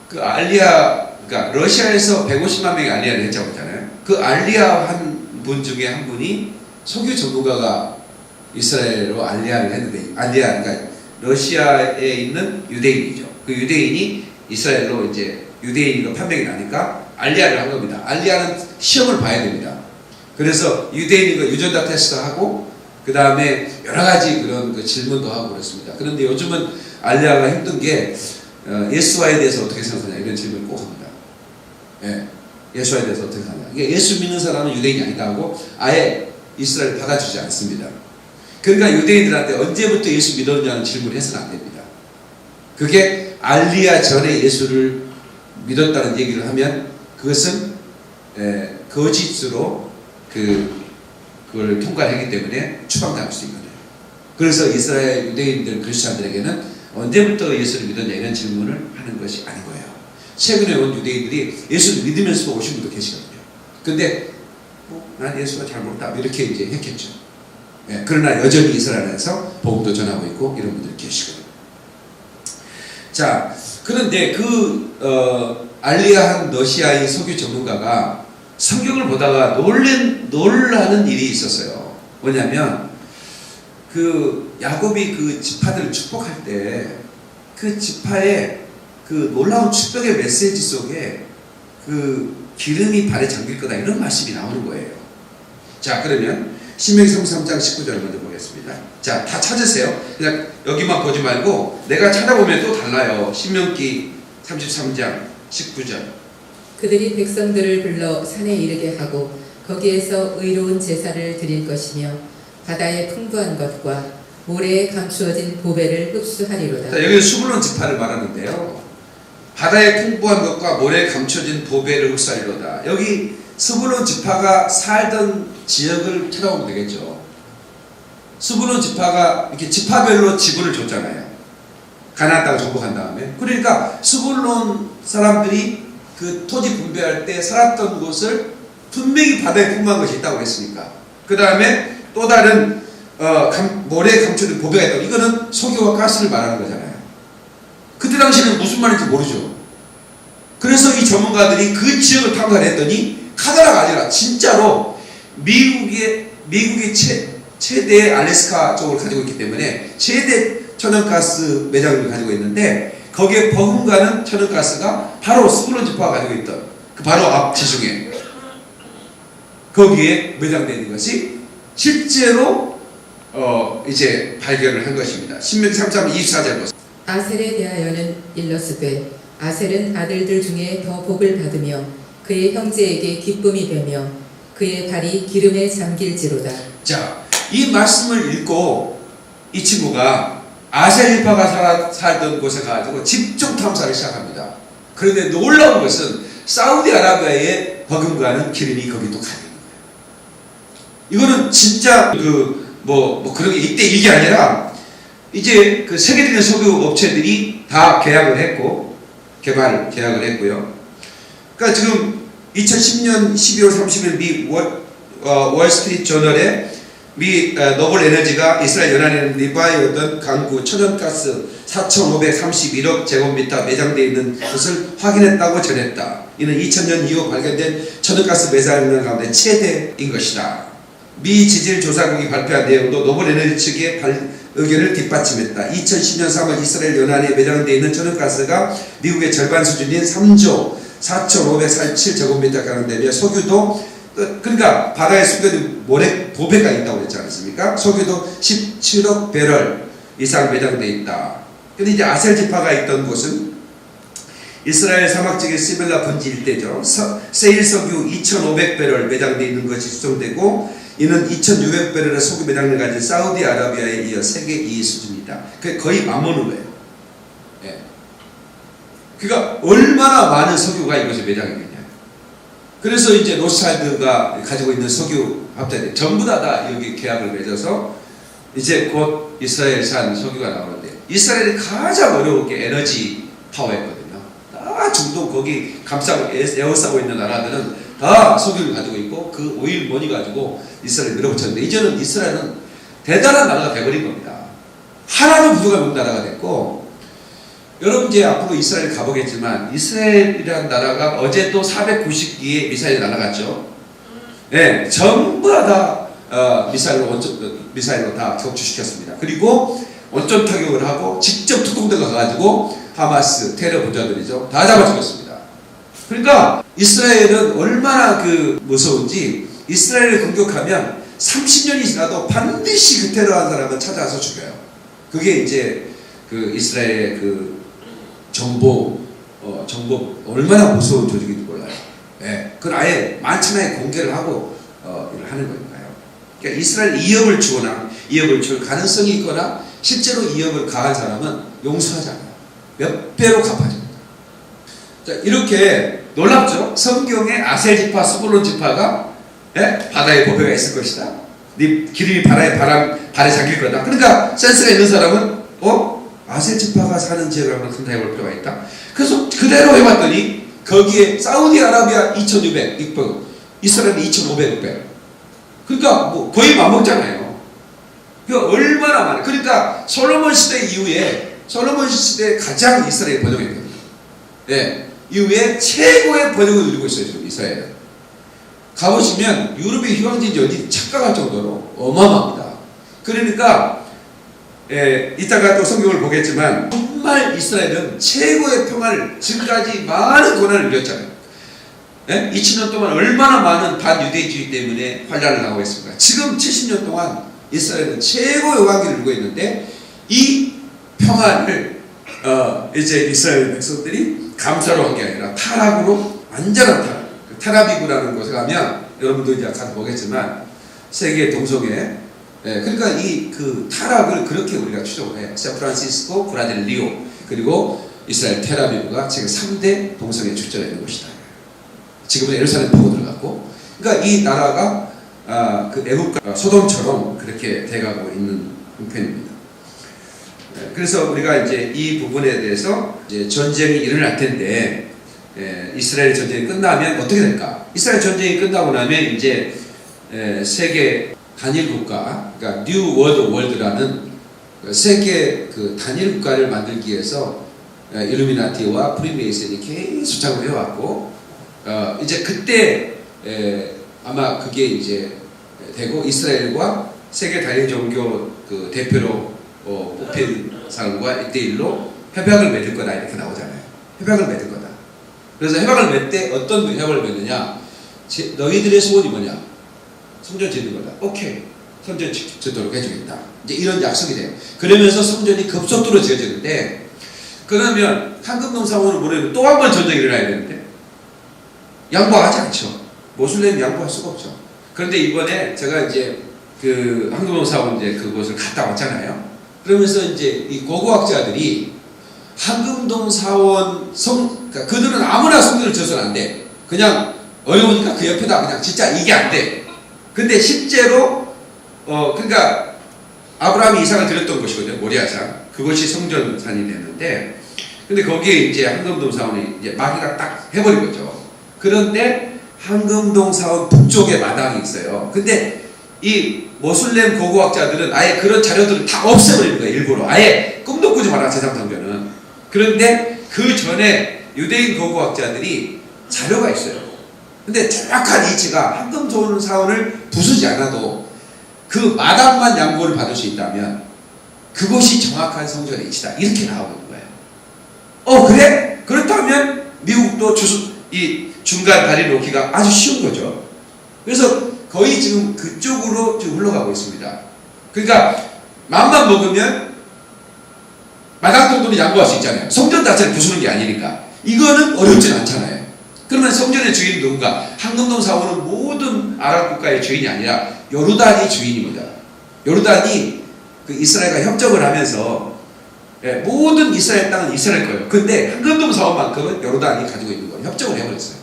그 그러니까 러시아에서 150만 명이 알리아를 했다고 했잖아요. 그 알리아 한 분 중에 한 분이 석유 전문가가 이스라엘로 알리아를 했는데, 그러니까 러시아에 있는 유대인이죠. 그 유대인이 이스라엘로 이제 유대인으로 판명이 나니까 알리아를 한 겁니다. 알리아는 시험을 봐야 됩니다. 그래서 유대인인 거 유전자 테스트하고 그 다음에 여러 가지 그런 그 질문도 하고 그렇습니다. 그런데 요즘은 알리아가 힘든 게 예수와에 대해서 어떻게 생각하냐 이런 질문을 꼭 합니다. 예수와에 대해서 어떻게 생각하냐. 이게 예수 믿는 사람은 유대인이 아니다 하고 아예 이스라엘 받아주지 않습니다. 그러니까 유대인들한테 언제부터 예수 믿었냐는 질문을 해서는 안 됩니다. 그게 알리아 전에 예수를 믿었다는 얘기를 하면 그것은 거짓으로 그걸 통과하기 때문에 추방당할 수 있거든요. 그래서 이스라엘 유대인들 크리스찬들에게는 언제부터 예수를 믿었냐 이런 질문을 하는 것이 아닌 거예요. 최근에 온 유대인들이 예수를 믿으면서 오신 분도 계시거든요. 근데 난 예수가 잘 모른다 이렇게 이제 했겠죠. 그러나 여전히 이스라엘에서 복음도 전하고 있고 이런 분들이 계시거든요. 자, 그런데 알리아한 러시아의 석유 전문가가 성경을 보다가 놀라는 일이 있었어요. 뭐냐면 그 야곱이 그 지파들을 축복할 때 그 지파의 그 놀라운 축복의 메시지 속에 그 기름이 발에 잠길 거다 이런 말씀이 나오는 거예요. 자, 그러면 신명기 33장 19절을 먼저 보겠습니다. 자, 다 찾으세요. 그냥 여기만 보지 말고 내가 찾아보면 또 달라요. 신명기 33장 19절. 그들이 백성들을 불러 산에 이르게 하고 거기에서 의로운 제사를 드릴 것이며 바다의 풍부한 것과 모래에 감추어진 보배를 흡수하리로다. 자, 여기 수불론 지파를 말하는데요. 바다의 풍부한 것과 모래에 감춰진 보배를 흡수하리로다. 여기 스불론 지파가 살던 지역을 찾아보면 되겠죠. 스불론 지파가 이렇게 지파별로 지구를 줬잖아요. 가나안 땅을 정복한 다음에. 그러니까 스불론 사람들이 그 토지 분배할 때 살았던 곳을 분명히 바다에 풍부한 것이 있다고 했으니까. 그 다음에 또 다른 모래에 감춰진 보배가 있다. 이거는 석유와 가스를 말하는 거잖아요. 그때 당시에는 무슨 말인지 모르죠. 그래서 이 전문가들이 그 지역을 탐사했더니 카나다가 아니라 진짜로 미국의 최대 알래스카 쪽을 가지고 있기 때문에 최대 천연가스 매장을 가지고 있는데 거기에 버금가는 천연가스가 바로 스불론 지파가 가지고 있던 그 바로 앞 지중해 거기에 매장되어 있는 것이 실제로 이제 발견을 한 것입니다. 신명기 3장 24절 보세요. 아셀에 대하여는 일러스되 아셀은 아들들 중에 더 복을 받으며 그의 형제에게 기쁨이 되며 그의 발이 기름에 잠길지로다. 자, 이 말씀을 읽고 이 친구가 아셀 지파가 살던 곳에 가지고 집중 탐사를 시작합니다. 그런데 놀라운 것은 사우디아라비아에 버금가는 기름이 거기 또 가는 거예요. 이거는 진짜 그런 게 이때 이게 아니라 이제 그 세계적인 석유 업체들이 다 계약을 했고 계약을 했고요. 그러니까 지금 2010년 12월 30일 미 월스트리트 저널에 미 노블 에너지가 이스라엘 연안에 리바이어던 강구 천연가스 4,531억 제곱미터 매장되어 있는 것을 확인했다고 전했다. 이는 2000년 이후 발견된 천연가스 매장량 가운데 최대인 것이다. 미 지질조사국이 발표한 내용도 노블 에너지 측의 의견을 뒷받침했다. 2010년 3월 이스라엘 연안에 매장되어 있는 천연가스가 미국의 절반 수준인 3조 4,547제곱미터 가량되며 석유도 그러니까 바다에 숨겨진 모래 보배가 있다고 그랬지 않습니까? 석유도 17억 배럴 이상 매장되어 있다. 근데 이제 아셀 지파가 있던 곳은 이스라엘 사막 지역의 시벨라 분지 일대죠. 세일 석유 2,500배럴 매장되어 있는 것이 추정되고 이는 2,600배럴의 석유 매장을 가진 사우디아라비아에 이어 세계 2위 수준이다. 거의 맞먹는 거예요. 예. 그러니까 얼마나 많은 석유가 이곳에 매장이 되냐. 그래서 이제 로스차일드가 가지고 있는 석유 합자들 전부 다 여기 계약을 맺어서 이제 곧 이스라엘산 석유가 나오는데 이스라엘이 가장 어려운 게 에너지 파워였거든요. 다 중동 거기 에워싸고 있는 나라들은 다 석유를 가지고 있고 그 오일 머니 가지고 이스라엘을 밀어붙였는데 이제는 이스라엘은 대단한 나라가 돼버린 겁니다. 하나도 부족한 없는 나라가 됐고 여러분 이제 앞으로 이스라엘 가보겠지만 이스라엘이라는 나라가 어제도 490기의 미사일이 날아갔죠. 네, 전부 다 미사일로 다 격추시켰습니다. 그리고 원전 타격을 하고 직접 특공대가 가가지고 하마스 테러 부자들이죠. 다 잡아 죽였습니다. 그러니까 이스라엘은 얼마나 무서운지 이스라엘을 공격하면 30년이 지나도 반드시 그 테러한 사람을 찾아와서 죽여요. 그게 이제 이스라엘의 정보 얼마나 무서운 조직인지 몰라요. 예, 그걸 아예 만천하에 공개를 하고 일을 하는 거니까요. 그러니까 이스라엘 이역을 주거나 이역을 줄 가능성이 있거나 실제로 이역을 가한 사람은 용서하지 않아요. 몇 배로 갚아줍니다. 자, 이렇게 놀랍죠? 성경에 아셀 지파, 스불론 지파가 바다에 보배가 있을 것이다. 네 기름이 발에 잠길 거다. 그러니까 센스가 있는 사람은 아셀 지파가 사는 지역을 한번 탐사해볼 필요가 있다. 그래서 그대로 해봤더니 거기에 사우디아라비아 2,600배, 이스라엘 2,500배. 그러니까 뭐 거의 맞먹잖아요. 그러니까 얼마나 많아. 그러니까 솔로몬 시대 이후에 솔로몬 시대에 가장 이스라엘 번영했거든요. 예, 이후에 최고의 번영을 누리고 있어요. 지금 이스라엘은. 가보시면 유럽의 휴양지인지 어디 착각할 정도로 어마어마합니다. 그러니까 이따가 또 성경을 보겠지만 정말 이스라엘은 최고의 평화를 지금까지 많은 고난을 누렸잖아요. 2000년 동안 얼마나 많은 반유대주의 때문에 환란을 당하고 있습니까? 지금 70년 동안 이스라엘은 최고의 왕기를 누리고 있는데 이 평화를 이제 이스라엘 백성들이 감사로 한 게 아니라 타락으로 완전한 타락. 텔아비브라는 곳에 가면 여러분도 이제 가서 보겠지만 세계 동성애 그러니까 이 타락을 그렇게 우리가 추정을 해요. 샌프란시스코, 브라질 리오 그리고 이스라엘 텔아비브가 지금 3대 동성애 출전해 있는 곳이다. 지금은 예루살렘 포로 들어갔고 그러니까 이 나라가 애국가 소돔처럼 그렇게 돼가고 있는 형편입니다. 그래서 우리가 이제 이 부분에 대해서 이제 전쟁이 일어날 텐데 이스라엘 전쟁이 끝나면 어떻게 될까? 이스라엘 전쟁이 끝나고 나면 이제 세계 단일 국가, 그러니까 뉴 월드라는 세계 그 단일 국가를 만들기 위해서 일루미나티와 프리메이슨이 계속 작업을 해왔고, 이제 그때 아마 그게 이제 되고 이스라엘과 세계 단일 종교 그 대표로 뽑힌 사람과 1대1로 협약을 맺을 거다 이렇게 나오잖아요. 협약을 맺을 거다. 그래서 협약을 맺되 어떤 협약을 맺느냐? 너희들의 소원이 뭐냐? 성전 짓는 거다. 오케이. 성전 짓도록 해주겠다. 이제 이런 약속이 돼요. 그러면서 성전이 급속도로 지어지는데, 그러면 황금동 사원은 뭐래요? 또 한 번 전쟁이 일어나야 되는데 양보하지 않죠. 모슬렘이 양보할 수가 없죠. 그런데 이번에 제가 이제 그 황금동 사원 이제 그곳을 갔다 왔잖아요. 그러면서 이제 이 고고학자들이 황금동 사원 그러니까 그들은 아무나 성전을 지어서는 안 돼. 그냥 어려우니까 그 옆에다 그냥 진짜 이게 안 돼. 근데 실제로 그러니까 아브라함이 이삭을 드렸던 곳이거든요. 모리아산. 그것이 성전산이 됐는데, 근데 거기에 이제 황금동 사원이 이제 마귀가 딱 해버린 거죠. 그런데 황금동 사원 북쪽에 마당이 있어요. 근데 이 모슬렘 고고학자들은 아예 그런 자료들을 다 없애버리는 거예요. 일부러. 아예 꿈도 꾸지 마라, 제3성전은. 그런데 그 전에 유대인 고고학자들이 자료가 있어요. 근데 정확한 위치가 황금동 사원을 부수지 않아도 그 마당만 양보를 받을 수 있다면 그것이 정확한 성전의 위치다. 이렇게 나오는 거예요. 그래? 그렇다면 미국도 이 중간 다리 놓기가 아주 쉬운 거죠. 그래서 거의 지금 그쪽으로 지금 흘러가고 있습니다. 그러니까 맘만 먹으면 마당 정도는 양보할 수 있잖아요. 성전 자체를 부수는 게 아니니까. 이거는 어렵진 않잖아요. 그러면 성전의 주인이 누군가? 황금동 사원은 모든 아랍 국가의 주인이 아니라 요르단이 주인입니다. 요르단이 그 이스라엘과 협정을 하면서 모든 이스라엘 땅은 이스라엘 거예요. 근데 황금동 사원만큼은 요르단이 가지고 있는 거예요. 협정을 해버렸어요.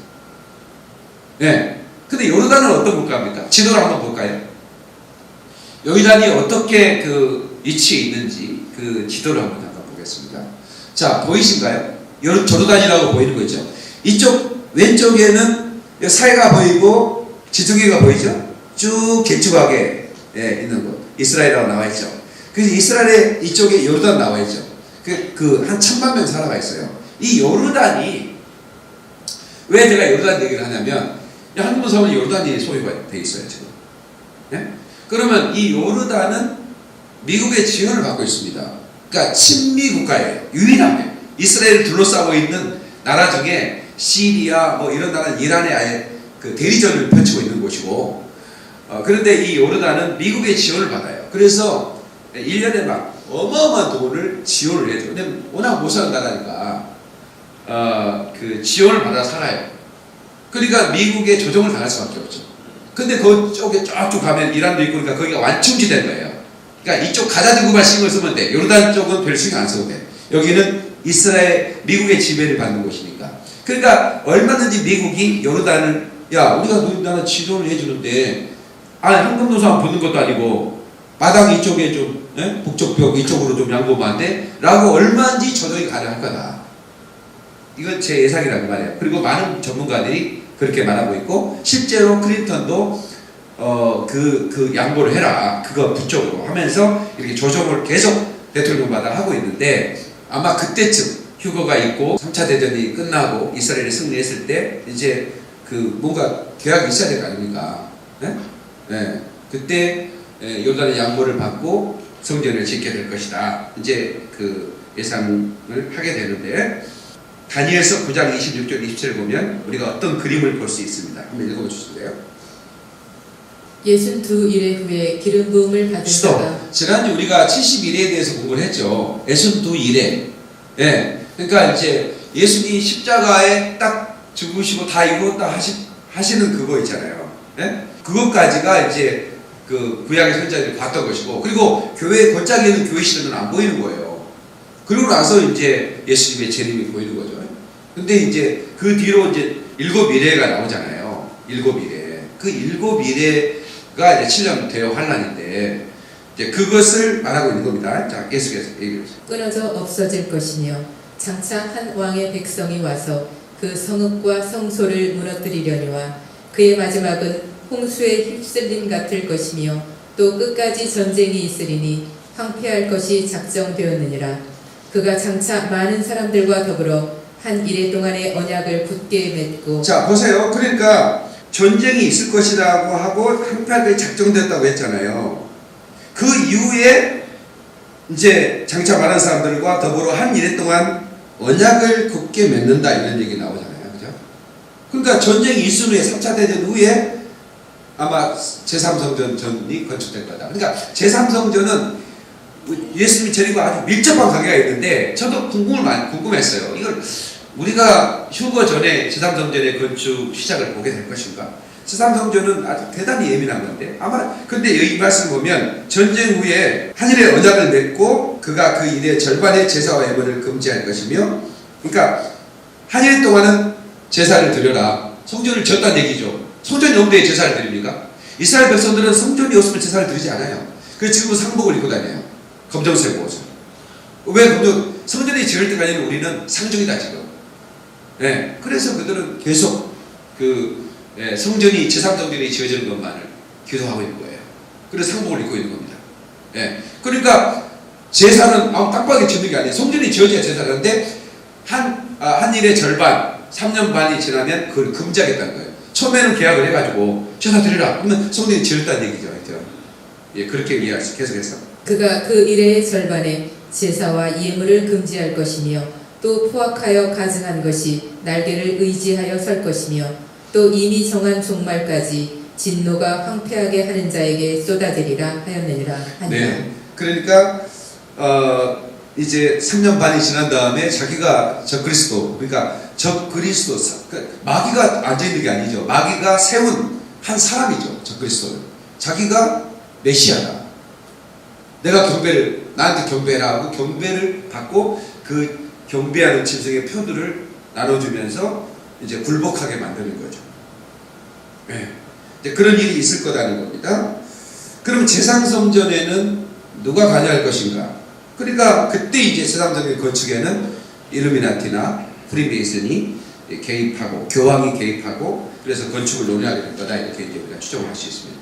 네. 근데 요르단은 어떤 국가입니까? 지도를 한번 볼까요? 요르단이 어떻게 그 위치에 있는지 그 지도를 한번 잠깐 보겠습니다. 자, 보이신가요? 요르단이라고 보이는 거 있죠? 이쪽 왼쪽에는 사해가 보이고 지중해가 보이죠? 쭉 길쭉하게 있는 곳. 이스라엘이라고 나와 있죠. 그래서 이스라엘의 이쪽에 요르단 나와 있죠. 한 1000만 명 살아가 있어요. 이 요르단이, 왜 제가 요르단 얘기를 하냐면, 황금동 사원이 요르단이 소유가 돼 있어요, 지금. 네? 그러면 이 요르단은 미국의 지원을 받고 있습니다. 그러니까 친미 국가예요. 유일하게. 이스라엘을 둘러싸고 있는 나라 중에 시리아, 뭐 이런 나라는 이란에 아예 그 대리전을 펼치고 있는 곳이고, 그런데 이 요르단은 미국의 지원을 받아요. 그래서 1년에 막 어마어마한 돈을 지원을 해줘요. 근데 워낙 못 사는 나라니까 그 지원을 받아 살아요. 그러니까 미국의 조정을 당할 수밖에 없죠. 근데 그쪽에 쭉 가면 이란도 있고 그러니까 거기가 완충지된 거예요. 그러니까 이쪽 가자등급만 신경 쓰면 돼. 요르단 쪽은 별 신경 안 써도 돼. 여기는 이스라엘, 미국의 지배를 받는 곳이니까. 그러니까 얼마든지 미국이 요르단을, 야, 우리가 너희들 지원을 해주는데, 황금동 사원 붙는 것도 아니고 마당 이쪽에 좀 북쪽 벽 이쪽으로 좀 양보하면 안 돼? 라고 얼마든지 조정이 가능할 거다. 이건 제 예상이라는 말이에요. 그리고 많은 전문가들이 그렇게 말하고 있고, 실제로 클린턴도 그 양보를 해라, 그거 북쪽으로 하면서 이렇게 조정을 계속 대통령마다 하고 있는데, 아마 그때쯤 휴거가 있고 3차 대전이 끝나고 이스라엘이 승리했을 때 이제 그 뭔가 계약이 있어야 될 거 아닙니까? 네? 그때 요르단의 양보를 받고 성전을 짓게 될 것이다. 이제 그 예상을 하게 되는데, 다니엘서 9장 26절 27절 보면 우리가 어떤 그림을 볼 수 있습니다. 한번 읽어보실래요? 62일의 후에 기름 부음을 받은 자가. 지난주 우리가 71회에 대해서 공부를 했죠. 62일에. 예. 그러니까 이제 예수님이 십자가에 딱 죽으시고 다 이루었다 하시는 그거 있잖아요. 예? 그것까지가 이제 그 구약의 선자들이 봤던 것이고, 그리고 교회 권장에는 교회 시대는 안 보이는 거예요. 그리고 나서 이제 예수님의 재림이 보이는 거죠. 근데 이제 그 뒤로 이제 7미래가 나오잖아요. 7미래. 그 7미래가 이제 7년 대여 환란인데, 이제 그것을 말하고 있는 겁니다. 자, 계속해서 얘기해보세요. 끊어져 없어질 것이며 장차 한 왕의 백성이 와서 그 성읍과 성소를 무너뜨리려니와 그의 마지막은 홍수에 휩쓸림 같을 것이며 또 끝까지 전쟁이 있으리니 황폐할 것이 작정되었느니라. 그가 장차 많은 사람들과 더불어 한 이래 동안의 언약을 굳게 맺고. 자, 보세요. 그러니까 전쟁이 있을 것이라고 하고 황폐할 것이 작정됐다고 했잖아요. 그 이후에 이제 장차 많은 사람들과 더불어 한 이래 동안 언약을 굳게 맺는다 이런 얘기 나오잖아요. 그죠? 그러니까 전쟁이 있은 후에 3차 대전 후에 아마 제3성전이 건축될 거다. 그러니까 제3성전은 예수님이 저리고 아주 밀접한 관계가 있는데 저도 궁금했어요. 이걸 우리가 휴거 전에 제3성전의 건축 시작을 보게 될 것인가? 제3성전은 아주 대단히 예민한 건데 아마 근데 여기 말씀 보면 전쟁 후에 한일의 언약을 맺고 그가 그 일의 절반의 제사와 예물을 금지할 것이며 그러니까 한일 동안은 제사를 드려라. 성전을 지었다는 얘기죠. 성전이 없는데 제사를 드립니까? 이스라엘 백성들은 성전이 없으면 제사를 드리지 않아요. 그래서 지금은 상복을 입고 다녀요. 검정색 옷을. 왜 성전이 지을 때까지는 우리는 상중이다 지금. 네, 그래서 그들은 계속 성전이 제3성전이 지어지는 것만을 기도하고 있는 거예요. 그래서 상복을 입고 있는 겁니다. 네, 그러니까 제사는 깜빡이 짓는 게 아니에요. 성전이 지어져야 제사를 하는데 한 일의 절반 3년 반이 지나면 그걸 금지하겠다는 거예요. 처음에는 계약을 해가지고 제사 드리라 그러면 성전이 지었다는 얘기죠. 예, 그렇게 이해하시 계속해서 그가 그 일의 절반에 제사와 예물을 금지할 것이며 또 포악하여 가증한 것이 날개를 의지하여 설 것이며 또 이미 정한 종말까지 진노가 황폐하게 하는 자에게 쏟아지리라 하였느니라 하니라. 네, 그러니까 이제 3년 반이 지난 다음에 자기가 적그리스도 그러니까 적그리스도 마귀가 앉아있는 게 아니죠. 마귀가 세운 한 사람이죠. 적그리스도는 자기가 메시아다. 내가 나한테 경배해라 하고 경배를 받고 그 경배하는 짐승의 표들을 나눠주면서 이제 굴복하게 만드는 거죠. 네. 이제 그런 일이 있을 거라는 겁니다. 그럼 제3성전에는 누가 관여할 것인가? 그러니까 그때 이제 제3성전 건축에는 일루미나티나 프리메이슨이 개입하고 교황이 개입하고 그래서 건축을 논의하게 될 거다 이렇게 이제 우리가 추정을 할 수 있습니다.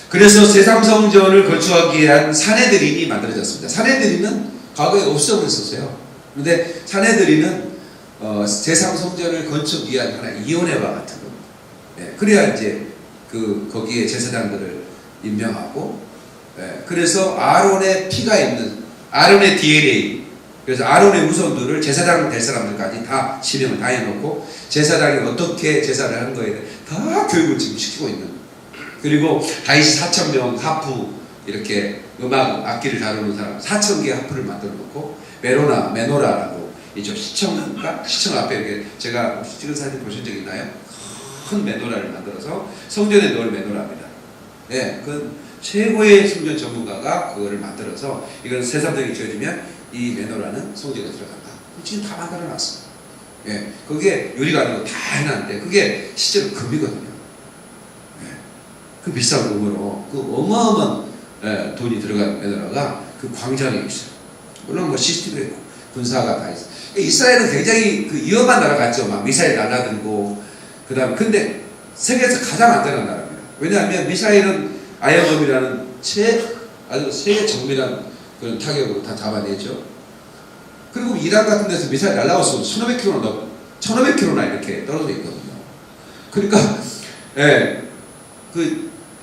그래서 제3성전을 건축하기 위한 사내들인이 만들어졌습니다. 사내들인은 과거에 없어버렸었어요. 그런데 사내들인은 제3성전을 건축 위한 하나의 위원회와 같은 겁니다. 예, 그래야 이제 거기에 제사장들을 임명하고 그래서 아론의 피가 있는 아론의 DNA 그래서 아론의 후손들을 제사장 될 사람들까지 다 지명을 다 해놓고 제사장이 어떻게 제사를 하는 거에 대해 다 교육을 지금 시키고 있는 그리고 다윗이 4,000명 하프 이렇게 음악 악기를 다루는 사람 4,000개 하프를 만들어 놓고 메노라라고 이쪽 시청 앞에 이렇게 제가 찍은 사진 보신 적 있나요? 큰 메노라를 만들어서 성전에 넣을 메노라입니다. 예, 그건 최고의 성전 전문가가 그거를 만들어서 이건 새3성이 지어지면 이 메노라는 성전에 들어간다. 지금 다 만들어 놨습니다. 예, 그게 요리가 아니고 다 해놨는데 그게 실제로 금이거든요. 예, 그 비싼 금으로 그 어마어마한 돈이 들어간 메노라가 그 광장에 있어요. 물론 뭐 CCTV도 있고 군사가 다 있어요. 이스라엘은 굉장히 위험한 나라 같죠. 막 미사일 날라들고 그다음에 근데 세계에서 가장 안전한 나라입니다. 왜냐하면 미사일은 아이언돔이라는 아주 세계 정밀한 그런 타격으로 다 잡아내죠. 그리고 이란 같은 데서 미사일 날라오면 1,500km나 이렇게 떨어져 있거든요. 그러니까 예,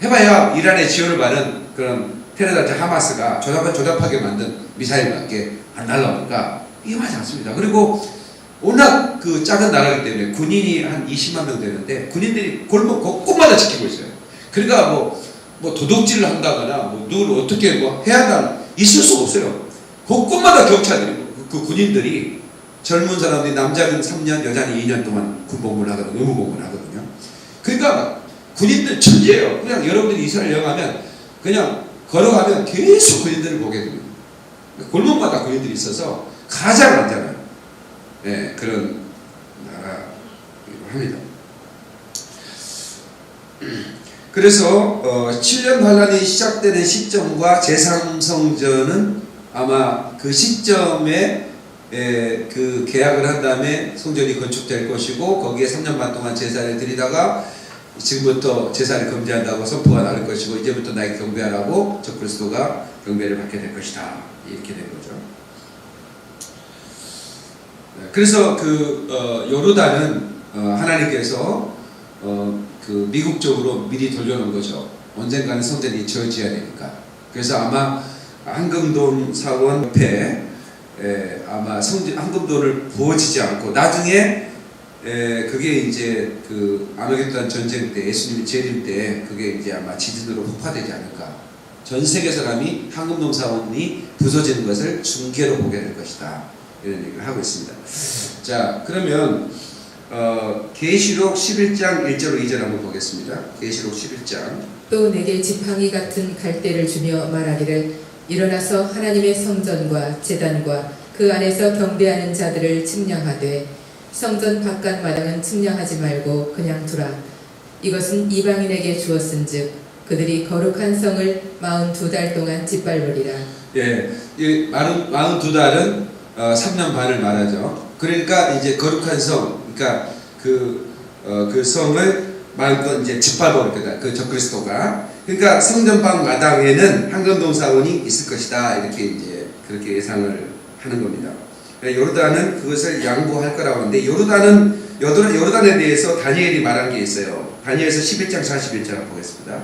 해봐야 이란의 지원을 받은 그런 테러단체 하마스가 조잡하게 만든 미사일밖에 안 날라오니까 위험하지 않습니다. 그리고 워낙 작은 나라이기 때문에 군인이 한 20만 명 되는데 군인들이 골목 곳곳마다 지키고 있어요. 그러니까 뭐 도둑질을 한다거나 누구를 어떻게 해야 한다는 있을 수 없어요. 곳곳마다 경찰들이 그 군인들이 젊은 사람들이 남자는 3년 여자는 2년 동안 군복무를 하거든요. 의무복무를 하거든요. 그러니까 군인들 천재예요. 그냥 여러분들이 이스라엘 여행하면 그냥 걸어가면 계속 군인들을 보게 됩니다. 골목마다 군인들이 있어서 가장 안전한 그런 나라이기도 합니다. 그래서 7년 환란이 시작되는 시점과 제3성전은 아마 그 시점에 그 계약을 한 다음에 성전이 건축될 것이고 거기에 3년 반 동안 제사를 드리다가 지금부터 제사를 금지한다고 선포가 나올 것이고 이제부터 나에게 경배하라고 적그리스도가 경배를 받게 될 것이다. 이렇게 된 거죠. 그래서 요르단은 하나님께서 그 미국 쪽으로 미리 돌려놓은 거죠. 언젠가는 성전이 지어져야 되니까. 그래서 아마 황금돈 사원 옆에 아마 황금돈을 부어지지 않고 나중에 그게 이제 그 아메게돈 전쟁 때 예수님이 재림 때 그게 이제 아마 지진으로 폭파되지 않을까. 전 세계 사람이 황금돈 사원이 부서지는 것을 중계로 보게 될 것이다. 이런 얘기를 하고 있습니다. 자, 그러면 계시록 11장 1절 2절 한번 보겠습니다. 계시록 11장. 또 내게 지팡이 같은 갈대를 주며 말하기를 일어나서 하나님의 성전과 제단과 그 안에서 경배하는 자들을 측량하되 성전 바깥 마당은 측량하지 말고 그냥 두라. 이것은 이방인에게 주었은즉 그들이 거룩한 성을 42달 동안 짓밟으리라. 예, 이 42달은 3년 반을 말하죠. 그러니까 이제 거룩한 성, 그러니까 그 성을 마음껏 이제 짓밟을 거다. 그 적그리스도가. 그러니까 성전방 마당에는 황금동 사원이 있을 것이다. 이렇게 이제 그렇게 예상을 하는 겁니다. 요르단은 그것을 양보할 거라고 하는데 요르단에 대해서 다니엘이 말한 게 있어요. 다니엘서 11장 41절 보겠습니다.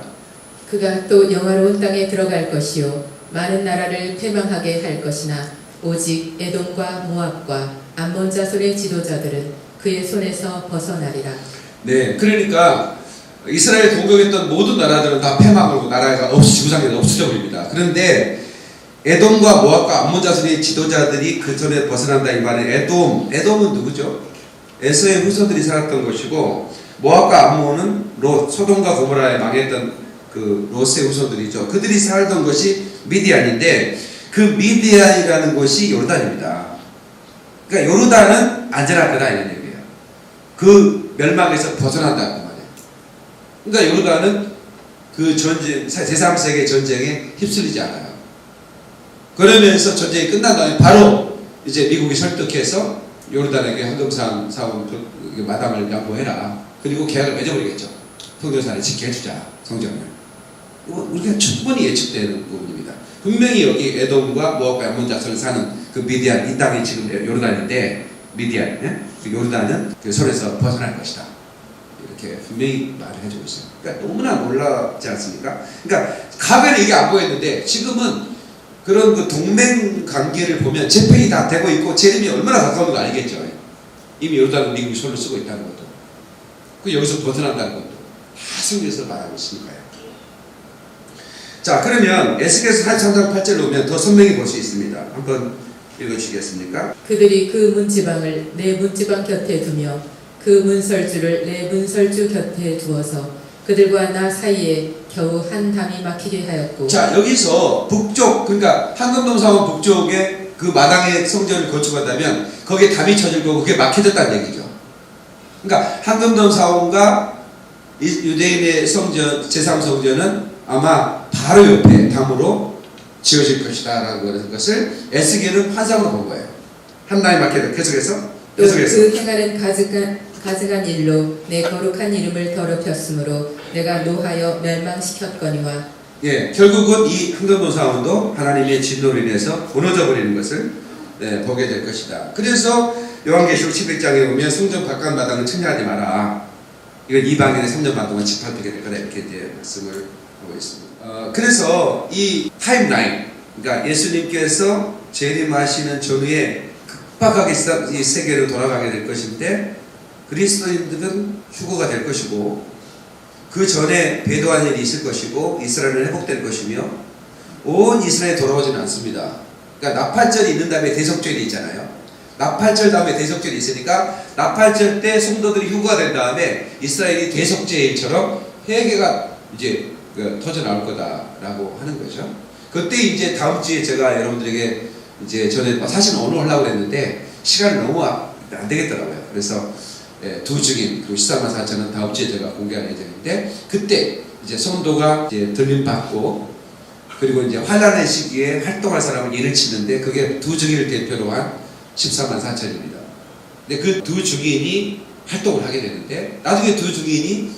그가 또 영화로운 땅에 들어갈 것이요 많은 나라를 패망하게 할 것이나 오직 에돔과 모압과 암몬 자손의 지도자들은 그의 손에서 벗어나리라. 네, 그러니까 이스라엘 공격했던 모든 나라들은 다 패망하고 나라가 지구상에 없어져 버립니다. 그런데 에돔과 모압과 암몬 자손의 지도자들이 그 전에 벗어난다 이 말은 에돔은 누구죠? 에서의 후손들이 살았던 것이고 모압과 암몬은 소돔과 고모라에 망했던 그 롯의 후손들이죠. 그들이 살던 것이 미디안인데 그 미디안이라는 곳이 요르단입니다. 그러니까 요르단은 안전할 거다 이런 얘기예요. 그 멸망에서 벗어난다 그 말이에요. 그러니까 요르단은 그 전쟁, 제3세계 전쟁에 휩쓸리지 않아요. 그러면서 전쟁이 끝난 다음에 바로 이제 미국이 설득해서 요르단에게 황금산 사원 마당을 양보해라. 그리고 계약을 맺어버리겠죠. 성전산을 지켜 해주자. 성전을. 우리가 충분히 예측되는 부분입니다. 분명히 여기 에돔과 모압과 암몬 자손을 사는 그 미디안, 이 땅이 지금 요르단인데 미디안, 그 요르단은 그 손에서 벗어날 것이다. 이렇게 분명히 말을 해주고 있어요. 그러니까 너무나 놀랍지 않습니까? 그러니까 가벨은 이게 안 보였는데 지금은 그런 그 동맹 관계를 보면 재편이 다 되고 있고 재림이 얼마나 가까운 거 알겠죠. 이미 요르단은 미국이 손을 쓰고 있다는 것도, 그 여기서 벗어난다는 것도 다 성경에서 말하고 있으니까요. 자, 그러면 에스겔서 43장 8절로 오면 더 선명히 볼 수 있습니다. 한번 읽어주시겠습니까? 그들이 그 문지방을 내 문지방 곁에 두며 그 문설주를 내 문설주 곁에 두어서 그들과 나 사이에 겨우 한 담이 막히게 하였고. 자, 여기서 북쪽, 그러니까 황금동 사원 북쪽에 그 마당에 성전을 건축한다면 거기에 담이 쳐질 거고 그게 막혀졌다는 얘기죠. 그러니까 황금동 사원과 유대인의 성전, 제3성전은 아마 바로 옆에 담으로 지어질 것이다 라고 하는 것을 에스겔은 환상으로 본 거예요. 한 담이 막혀져. 계속해서 또 그 행하는 가증한 일로 내 거룩한 이름을 더럽혔으므로 내가 노하여 멸망시켰거니와. 예, 결국은 이 황금돈 사원도 하나님의 진노로 인해서 무너져 버리는 것을 보게 될 것이다. 그래서 요한계시록 11장에 보면 성전 바깥 마당은 측량하지 마라. 이건 이방인의 3년 반 동안 짓밟히게 될 거다 이렇게 이제 말씀을 하고 있습니다. 그래서 이 타임라인, 그러니까 예수님께서 재림하시는 전후에 급박하게 이 세계로 돌아가게 될 것인데 그리스도인들은 휴거가 될 것이고 그 전에 배도한 일이 있을 것이고 이스라엘은 회복될 것이며 온 이스라엘이 돌아오지는 않습니다. 그러니까 나팔절이 있는 다음에 대속절이 있잖아요. 나팔절 다음에 대속절이 있으니까 나팔절 때 성도들이 휴거가 된 다음에 이스라엘이 대속제일처럼 회개가 이제 터져 나올 거다라고 하는 거죠. 그때 이제 다음 주에 제가 여러분들에게 이제 전에 사실은 오늘 하려고 했는데 시간이 너무 안 되겠더라고요. 그래서 두 증인 그리고 14만 4천은 다음 주에 제가 공개할 예정인데 그때 이제 성도가 이제 들림 받고 그리고 이제 환란의 시기에 활동할 사람은 일을 치는데 그게 두 증인을 대표로 한 14만 4천입니다. 근데 그 두 증인이 활동을 하게 되는데 나중에 두 증인이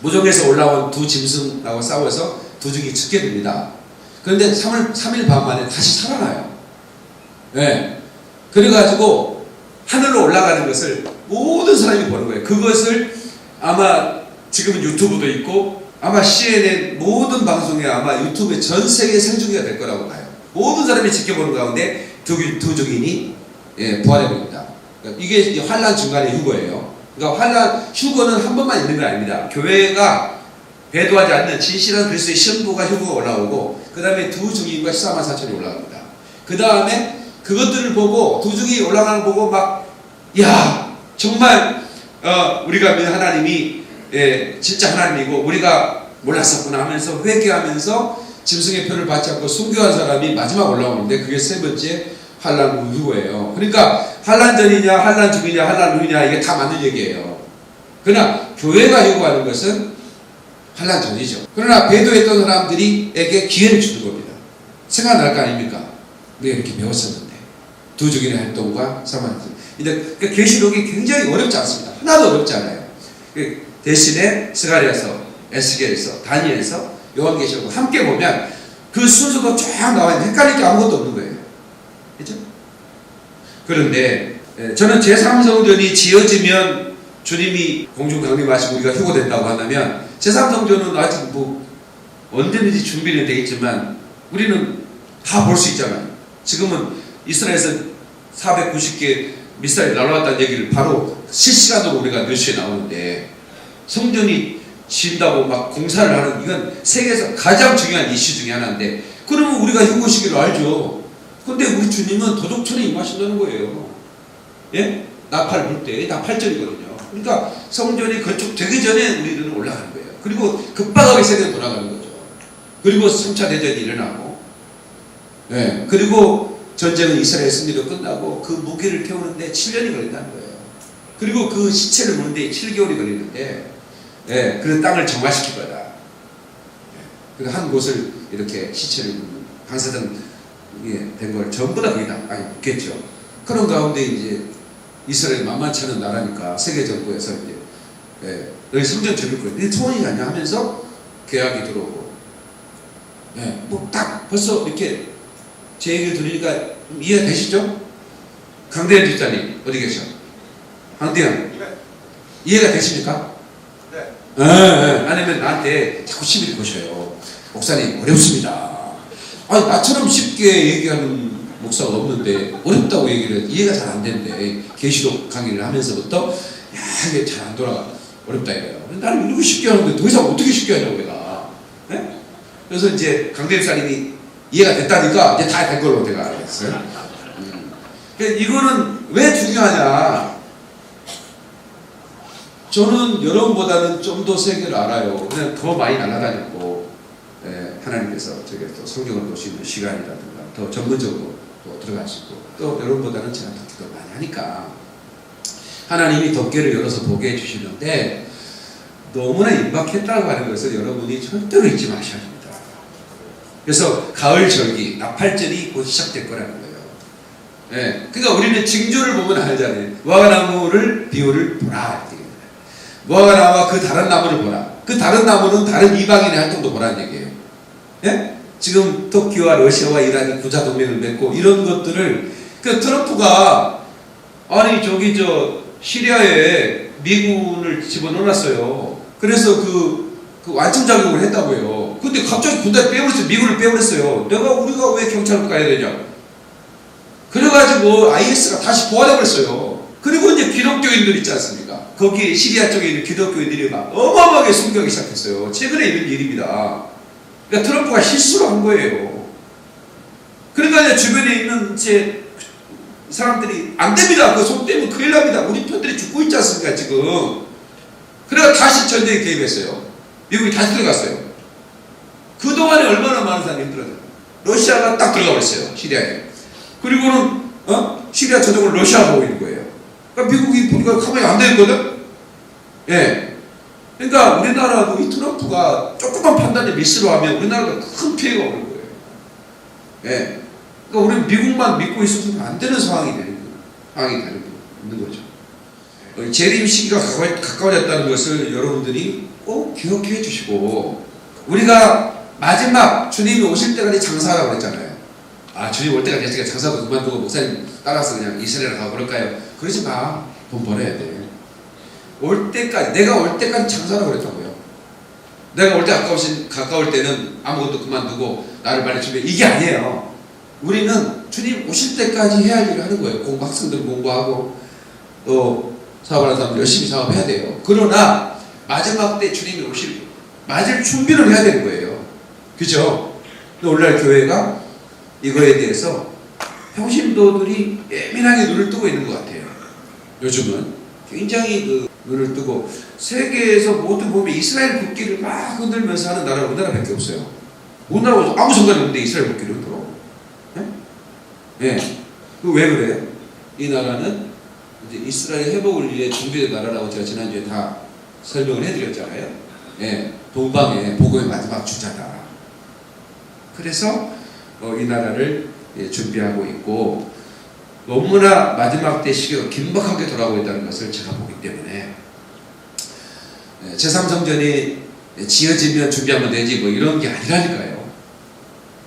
무정에서 올라온 두 짐승하고 싸워서 두중이 죽게 됩니다. 그런데 3일 반 만에 다시 살아나요. 네. 그래가지고 하늘로 올라가는 것을 모든 사람이 보는 거예요. 그것을 아마 지금은 유튜브도 있고 아마 CNN 모든 방송에 아마 유튜브에 전 세계 생중계가 될 거라고 봐요. 모든 사람이 지켜보는 가운데 두 증인이 부활해버립니다. 그러니까 이게 환란 중간의 휴거예요. 그러니까 환란 휴거는 한 번만 있는 건 아닙니다. 교회가 배도하지 않는 진실한 그리스도의 신부가 휴거가 올라오고 그 다음에 두 증인과 14만 4천이 올라갑니다. 그 다음에 그것들을 보고 두 증인이 올라가는 거 보고 막 야 정말 우리가 믿는 하나님이 진짜 하나님이고 우리가 몰랐었구나 하면서 회개하면서 짐승의 표를 받지 않고 순교한 사람이 마지막 올라오는데 그게 세 번째 환란 후거예요. 그러니까 환란 전이냐 환란 중이냐 환란 후냐 이게 다 맞는 얘기예요. 그러나 교회가 요구하는 것은 환란 전이죠. 그러나 배도했던 사람들이에게 기회를 주는 겁니다. 생각날 거 아닙니까? 우리가 이렇게 배웠었는데 두 증인의 활동과 사마리아. 근데 계시록이 굉장히 어렵지 않습니다. 하나도 어렵지 않아요. 대신에 스가랴서, 에스겔서, 다니엘서, 요한계시록 함께 보면 그 순서도 쫙 나와 있는데 헷갈릴 게 아무것도 없는 거예요. 그렇죠? 그런데 저는 제3성전이 지어지면 주님이 공중 강림하시고 우리가 휴거된다고 한다면 제3성전은 아직 뭐 언제든지 준비는 되어 있지만 우리는 다 볼 수 있잖아요. 지금은 이스라엘에서 490개 미사일이 날아왔다는 얘기를 바로 실시간으로 우리가 뉴스에 나오는데 성전이 지은다고 막 공사를 하는 이건 세계에서 가장 중요한 이슈 중에 하나인데 그러면 우리가 휴거 시기를 알죠. 근데 우리 주님은 도둑처럼 임하신다는 거예요. 예? 나팔 불 때 나팔절이거든요. 그러니까 성전이 건축되기 전에 우리는 올라가는 거예요. 그리고 급박하게 세계에 돌아가는 거죠. 그리고 3차 대전이 일어나고 예. 그리고 전쟁은 이스라엘 승리로 끝나고 그 무기를 태우는데 7년이 걸린다는 거예요. 그리고 그 시체를 묻는데 7개월이 걸리는데 그 땅을 정화시킬 거다. 그 한 곳을 이렇게 시체를 묻는 방사능 된 걸 전부 다 거기다 묻겠죠. 그런 가운데 이제 이스라엘 만만치 않은 나라니까 세계 정부에서 이제 너희 성전 지을 거야. 네 소원이 아니야 하면서 계약이 들어오고 뭐 딱 벌써 이렇게 제 얘기를 들으니까 이해되시죠? 강대현 집사님 어디 계셔? 강대현 이해가 되십니까? 네. 아니면 나한테 자꾸 시비를 거셔요. 목사님 어렵습니다. 아니 나처럼 쉽게 얘기하는 목사가 없는데 어렵다고 얘기를 이해가 잘 안 되는데 계시록 강의를 하면서부터 야 이게 잘 안 돌아가 어렵다 이거예요. 나는 이렇게 쉽게 하는데 더 이상 어떻게 쉽게 하냐고 내가. 네? 그래서 이제 강대현 집사님이 이해가 됐다니까 이제 다 된 걸로 제가 알았어요. 이거는 왜 중요하냐? 저는 여러분보다는 좀 더 세계를 알아요. 그냥 더 많이 날아다녔고 하나님께서 저게 또 성경을 볼 수 있는 시간이라든가 더 전문적으로 또 들어가시고 또 여러분보다는 제가 더 기도 많이 하니까 하나님이 덮개를 열어서 보게 해주시는데 너무나 임박했다고 하는 것을 여러분이 절대로 잊지 마셔야 됩니다. 그래서 가을 절기, 나팔절이 곧 시작될 거라는 거예요. 그러니까 우리는 징조를 보면 알잖아요. 무화과나무를 비유를 보라. 무화과나무와 그 다른 나무를 보라. 그 다른 나무는 다른 이방인의 활동도 보라는 얘기예요. 지금 터키와 러시아와 이란이 부자 동맹을 맺고 이런 것들을 그 트럼프가 아니 저기 시리아에 미군을 집어넣어놨어요. 그래서 그 완충 작용을 했다고요. 근데 갑자기 군대를 빼버렸어요. 미군을 빼버렸어요. 우리가 왜 경찰을 가야 되냐? 그래가지고 IS가 다시 부활해버렸어요. 그리고 이제 기독교인들 있지 않습니까? 거기 시리아 쪽에 있는 기독교인들이 막 어마어마하게 숨기기 시작했어요. 최근에 있는 일입니다. 그러니까 트럼프가 실수를 한 거예요. 그러니까 이제 주변에 있는 제 사람들이 안 됩니다. 그 손 떼면 큰일 납니다. 우리 편들이 죽고 있지 않습니까 지금. 그래서 다시 전쟁에 개입했어요. 미국이 다시 들어갔어요. 그동안에 얼마나 많은 사람이 힘들었어요. 러시아가 딱 들어가 버렸어요. 시리아에. 그리고는 시리아 전역을 러시아가 보고 있는 거예요. 그러니까 미국이 보니까 가만히 안 되거든. 그러니까 우리나라도 이 트럼프가 조금만 판단에 미스로 하면 우리나라가 큰 피해가 오는 거예요. 그러니까 우리는 미국만 믿고 있어서는 안 되는 상황이 되는 거죠. 재림 시기가 가까워졌다는 것을 여러분들이 꼭 기억해 주시고, 우리가 마지막 주님이 오실 때까지 장사하라고 그랬잖아요. 아, 주님 올 때까지 제가 장사도 그만두고 목사님 따라서 그냥 이스라엘 가고 그럴까요? 그러지 마. 돈 벌어야 돼. 올 때까지, 내가 올 때까지 장사하라고 그랬다고요. 내가 올 때 가까울 때는 아무것도 그만두고 나를 많이 준비해. 이게 아니에요. 우리는 주님 오실 때까지 해야 할 일을 하는 거예요. 학생들 공부하고 또 사업하는 사람들 열심히 사업해야 돼요. 그러나 마지막 때 주님이 맞을 준비를 해야 되는 거예요. 그죠? 오늘날 교회가 이거에 대해서 평신도들이 예민하게 눈을 뜨고 있는 것 같아요. 요즘은 굉장히 눈을 뜨고, 세계에서 모든 보면 이스라엘 국기를 막 흔들면서 하는 나라가 우리나라밖에 없어요. 우리나라가 아무 상관이 없는데 이스라엘 국기를 흔들어. 예. 왜 그래요? 이 나라는 이제 이스라엘 회복을 위해 준비된 나라라고 제가 지난주에 다 설명을 해드렸잖아요. 예. 동방의 복음의 마지막 주자다. 그래서 이 나라를 준비하고 있고, 너무나 마지막 때 시기가 긴박하게 돌아오고 있다는 것을 제가 보기 때문에, 제3성전이 지어지면 준비하면 되지 뭐 이런 게 아니라니까요.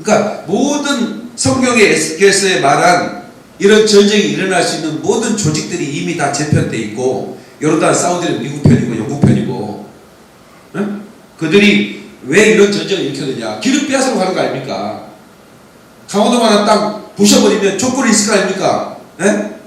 그러니까 모든 성경의 에스겔서에 말한 이런 전쟁이 일어날 수 있는 모든 조직들이 이미 다 재편돼 있고, 요르단 사우디는 미국 편이고 영국 편이고, 응? 그들이 왜 이런 전쟁을 일으켰느냐? 기름 빼앗으러 가는 거 아닙니까? 강원도만한 땅 부셔버리면 족골이 있을 거 아닙니까? 예?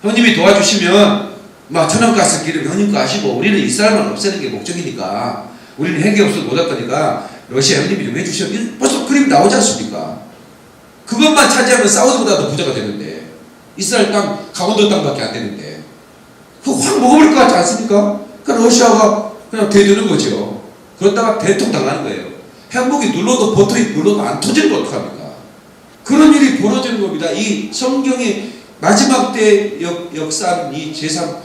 형님이 도와주시면 막 천연가스 기름 형님 거 아시고, 우리는 이스라엘만 없애는 게 목적이니까, 우리는 핵이 없어도 못할 거니까 러시아 형님이 좀 해주시면 벌써 그림 나오지 않습니까? 그것만 차지하면 사우디보다도 부자가 되는데, 이스라엘 땅 강원도 땅밖에 안 되는데 그거 확 먹어버릴 것 같지 않습니까? 그러니까 러시아가 그냥 대드는 거죠. 그러다가 대통 당하는 거예요. 핵무기 눌러도 버튼이 눌러도 안 터지는 거 어떡합니까? 그런 일이 벌어지는 겁니다. 이 성경의 마지막 때 역사는 이 제3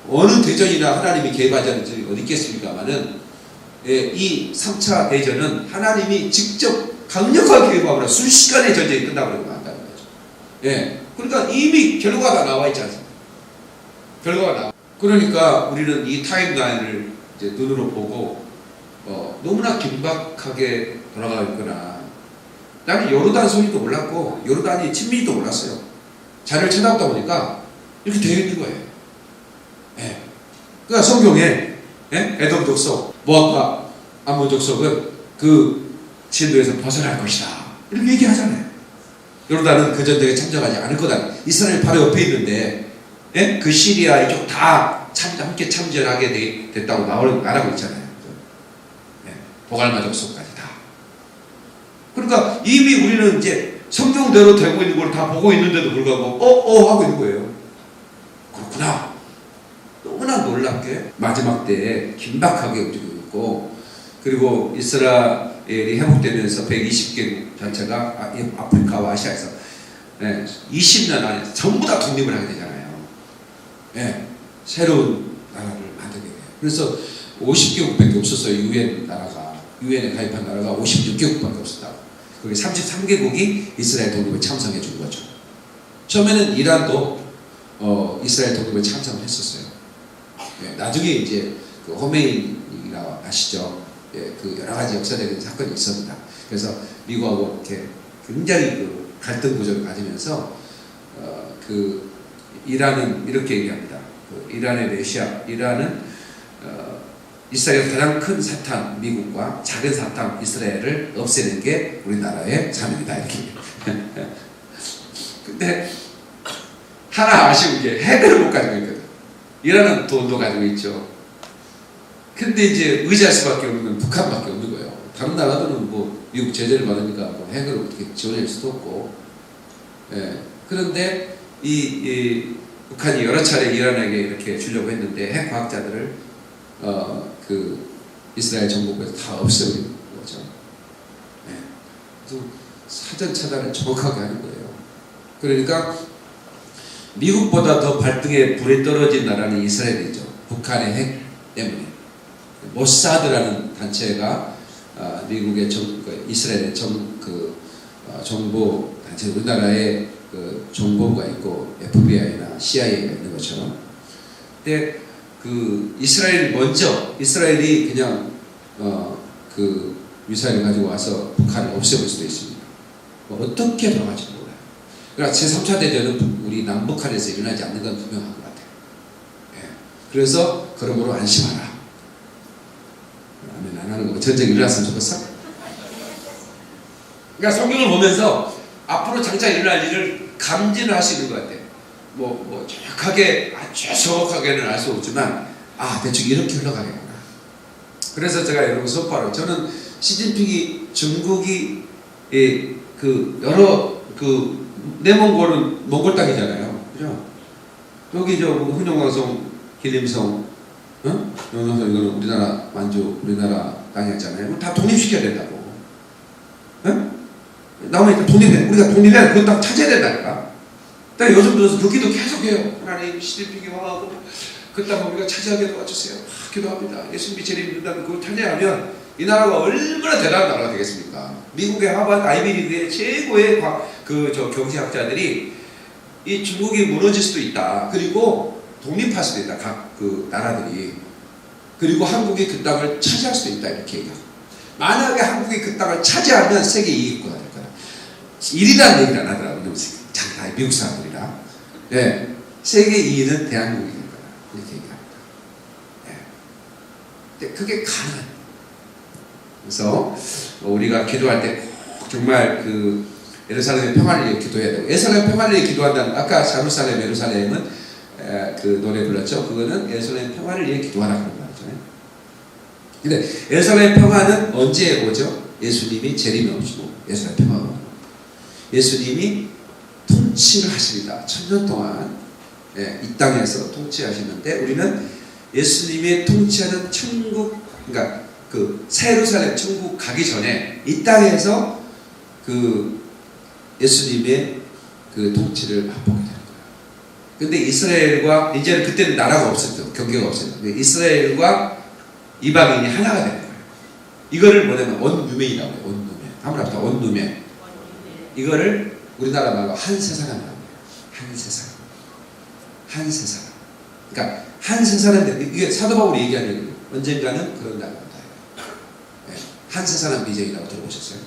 어느 대전이나 하나님이 개입하지 않은 적이 어디 있겠습니까만은, 이 3차 대전은 하나님이 직접 강력하게 개입하거나 순식간에 전쟁이 끝나버리고 만다는 거죠. 예. 그러니까 이미 결과가 다 나와 있지 않습니까? 결과가 나와. 그러니까 우리는 이 타임라인을 이제 눈으로 보고 너무나 긴박하게 돌아가고 있구나. 나는 요르단 소리도 몰랐고 요르단이 친미도 몰랐어요. 자료를 찾아보다 보니까 이렇게 되어 있는 거예요. 예. 그러니까 성경에 에돔 족속, 모압과 암몬 족속은 그 진도에서 벗어날 것이다. 이렇게 얘기하잖아요. 요르단은 그 전쟁에 참전하지 않을 거다. 이스라엘 바로 옆에 있는데, 그 시리아 이쪽 다 함께 참전하게 됐다고 말하고 있잖아요. 보갈마 족속까지 다. 그러니까 이미 우리는 이제 성경대로 되고 있는 걸 다 보고 있는데도 불구하고 하고 있는 거예요. 그렇구나. 너무나 놀랍게 마지막 때에 긴박하게 움직이고 있고, 그리고 이스라엘이 회복되면서 120개국 전체가 아프리카와 아시아에서 20년 안에 전부 다 독립을 하게 되잖아요. 새로운 나라를 만들게 돼요. 그래서 50개국밖에 없었어요. 유엔에 가입한 나라가 56개국밖에 없었다. 거기 33개국이 이스라엘 독립에 참석해 준 거죠. 처음에는 이란도 이스라엘 독립에 참석을 했었어요. 나중에 이제 그 호메이니가 아시죠? 그 여러 가지 역사적인 사건이 있었습니다. 그래서 미국하고 이렇게 굉장히 그 갈등 구조를 가지면서 그 이란은 이렇게 얘기합니다. 그 이란의 이란은 이스라엘 가장 큰 사탄 미국과 작은 사탄 이스라엘을 없애는 게 우리나라의 사명이다, 이렇게. 근데 하나 아쉬운 게 핵을 못 가지고 있거든. 이란은 돈도 가지고 있죠. 근데 이제 의지할 수밖에 없는 건 북한밖에 없는 거예요. 다른 나라들은 뭐 미국 제재를 받으니까 뭐 핵을 어떻게 지원할 수도 없고. 그런데 이 북한이 여러 차례 이란에게 이렇게 주려고 했는데 핵 과학자들을 그 이스라엘 정부에서 다 없애버린 거죠. 그래서 사전 차단을 정확하게 하는 거예요. 그러니까 미국보다 더 발등에 불에 떨어진 나라는 이스라엘이죠. 북한의 핵 때문에. 모사드라는 단체가 미국의 이스라엘의 정보 단체, 우리나라에 그 정보부가 있고 FBI나 CIA가 있는 것처럼. 근데 그 이스라엘 먼저 이스라엘이 그냥 그 미사일을 가지고 와서 북한을 없애볼 수도 있습니다. 뭐 어떻게 돌아갈지 몰라요. 그러니까 제3차 대전은 우리 남북한에서 일어나지 않는 건 분명한 것 같아요. 예. 그래서 그러므로 안심하라. 아멘 안 하는 거 전쟁이 일어났으면 좋겠어? 그러니까 성경을 보면서 앞으로 장차 일어날 일을 감지를 하시는 것 같아요. 뭐 정확하게 아주 정확하게는 알 수 없지만 대충 이렇게 흘러가겠구나. 그래서 제가 여러분 선포하라고 저는 시진핑이 중국이 그 여러 그 내몽골은 몽골 땅이잖아요, 그죠? 여기 저 훈영광성, 길림성, 영광성 이거는 우리나라 만주 우리나라 땅이었잖아요. 다 독립시켜야 된다고. 나오니까 독립해. 우리가 독립해. 그건 딱 찾아야 된다니까. 그러니까 요즘 들어서 그 기도 계속해요. 하나님 시진핑이 와가고 그 땅 우리가 차지하게 도와주세요. 기도합니다. 예수님이 제일 믿는다면 그걸 탄핵하면 이 나라가 얼마나 대단한 나라가 되겠습니까? 미국의 하버드 아이비리그의 최고의 경제학자들이 이 중국이 무너질 수도 있다. 그리고 독립할 수도 있다. 각 그 나라들이. 그리고 한국이 그 땅을 차지할 수도 있다. 이렇게 얘기하고. 만약에 한국이 그 땅을 차지하면 세계 2위권가 될 거다. 1위라는 얘기를 안 하더라고요. 다 미국 사람들이라. 예. 세계 2위는 대한민국이 될 거다. 이렇게 얘기합니다. 예. 근데 그게 가능한. 그래서 우리가 기도할 때 꼭 정말 그 예루살렘의 평화를 위해 기도해야 되고, 예루살렘 평화를 위해 기도한다는, 아까 예루살렘 예루살렘은 그 노래 불렀죠. 그거는 예루살렘 평화를 위해 기도하라 그런 말이잖아요. 근데 예루살렘 평화는 언제 오죠? 예수님이 재림이 오시고 예루살렘 평화가 오고, 예수님이 통치를 하십니다. 1000년 동안 이 땅에서 통치하시는데, 우리는 예수님의 통치하는 천국, 그러니까 그 새 예루살렘 천국 가기 전에 이 땅에서 그 예수님의 그 통치를 맛보게 되는 거예요. 근데 이스라엘과 이제는 그때는 나라가 없었죠. 경계가 없었죠. 이스라엘과 이방인이 하나가 되는 거예요. 이거를 뭐냐면 원누멘이라고 해요. 원누멘. 한번 합시다. 원누멘. 이거를 우리나라 말로 한세 사람이라고 해요. 한세 사람. 한세 사람. 그러니까 한세 사람인데, 이게 사도 바울이 얘기하는 얘기예요. 언젠가는 그런 날이 온다. 한세 사람 비전이라고 들어보셨어요?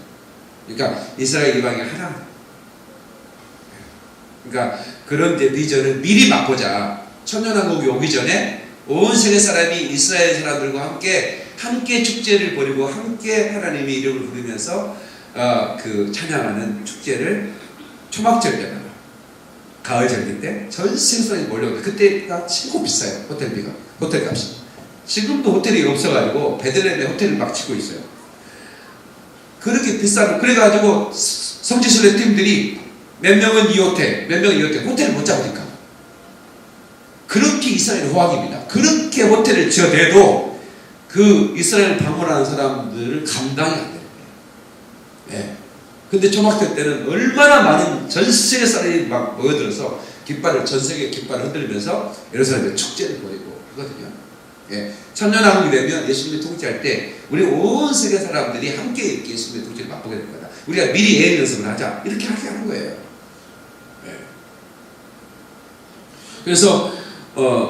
그러니까 이스라엘 이방이 하나. 그러니까 그런 비전을 미리 맛보자. 천년왕국이 오기 전에 온 세계 사람이 이스라엘 사람들과 함께 축제를 벌이고 함께 하나님의 이름을 부르면서 그 찬양하는 축제를 초막절 때나 가을 절기 때 전 세계 사람이 몰려오는데, 그때가 최고 비싸요. 호텔비가, 호텔값이. 지금도 호텔이 없어가지고 베들레헴에 호텔을 막 짓고 있어요. 그렇게 비싸고, 그래가지고 성지순례 팀들이 몇 명은 이 호텔, 몇 명은 이 호텔, 호텔을 못 잡으니까. 그렇게 이스라엘 호황입니다. 그렇게 호텔을 지어대도 그 이스라엘 방문하는 사람들을 감당이 안 되는 거예요. 예. 근데 초막절 때는 얼마나 많은 전 세계 사람이 막 모여들어서 전 세계 깃발을 흔들면서 예루살렘에 축제를 벌이고 하거든요. 예. 천년왕국이 되면 예수님이 통치할 때 우리 온 세계 사람들이 함께 이렇게 예수님의 통치를 맛보게 될 거다. 우리가 미리 예행 연습을 하자. 이렇게 하게 하는 거예요. 예. 그래서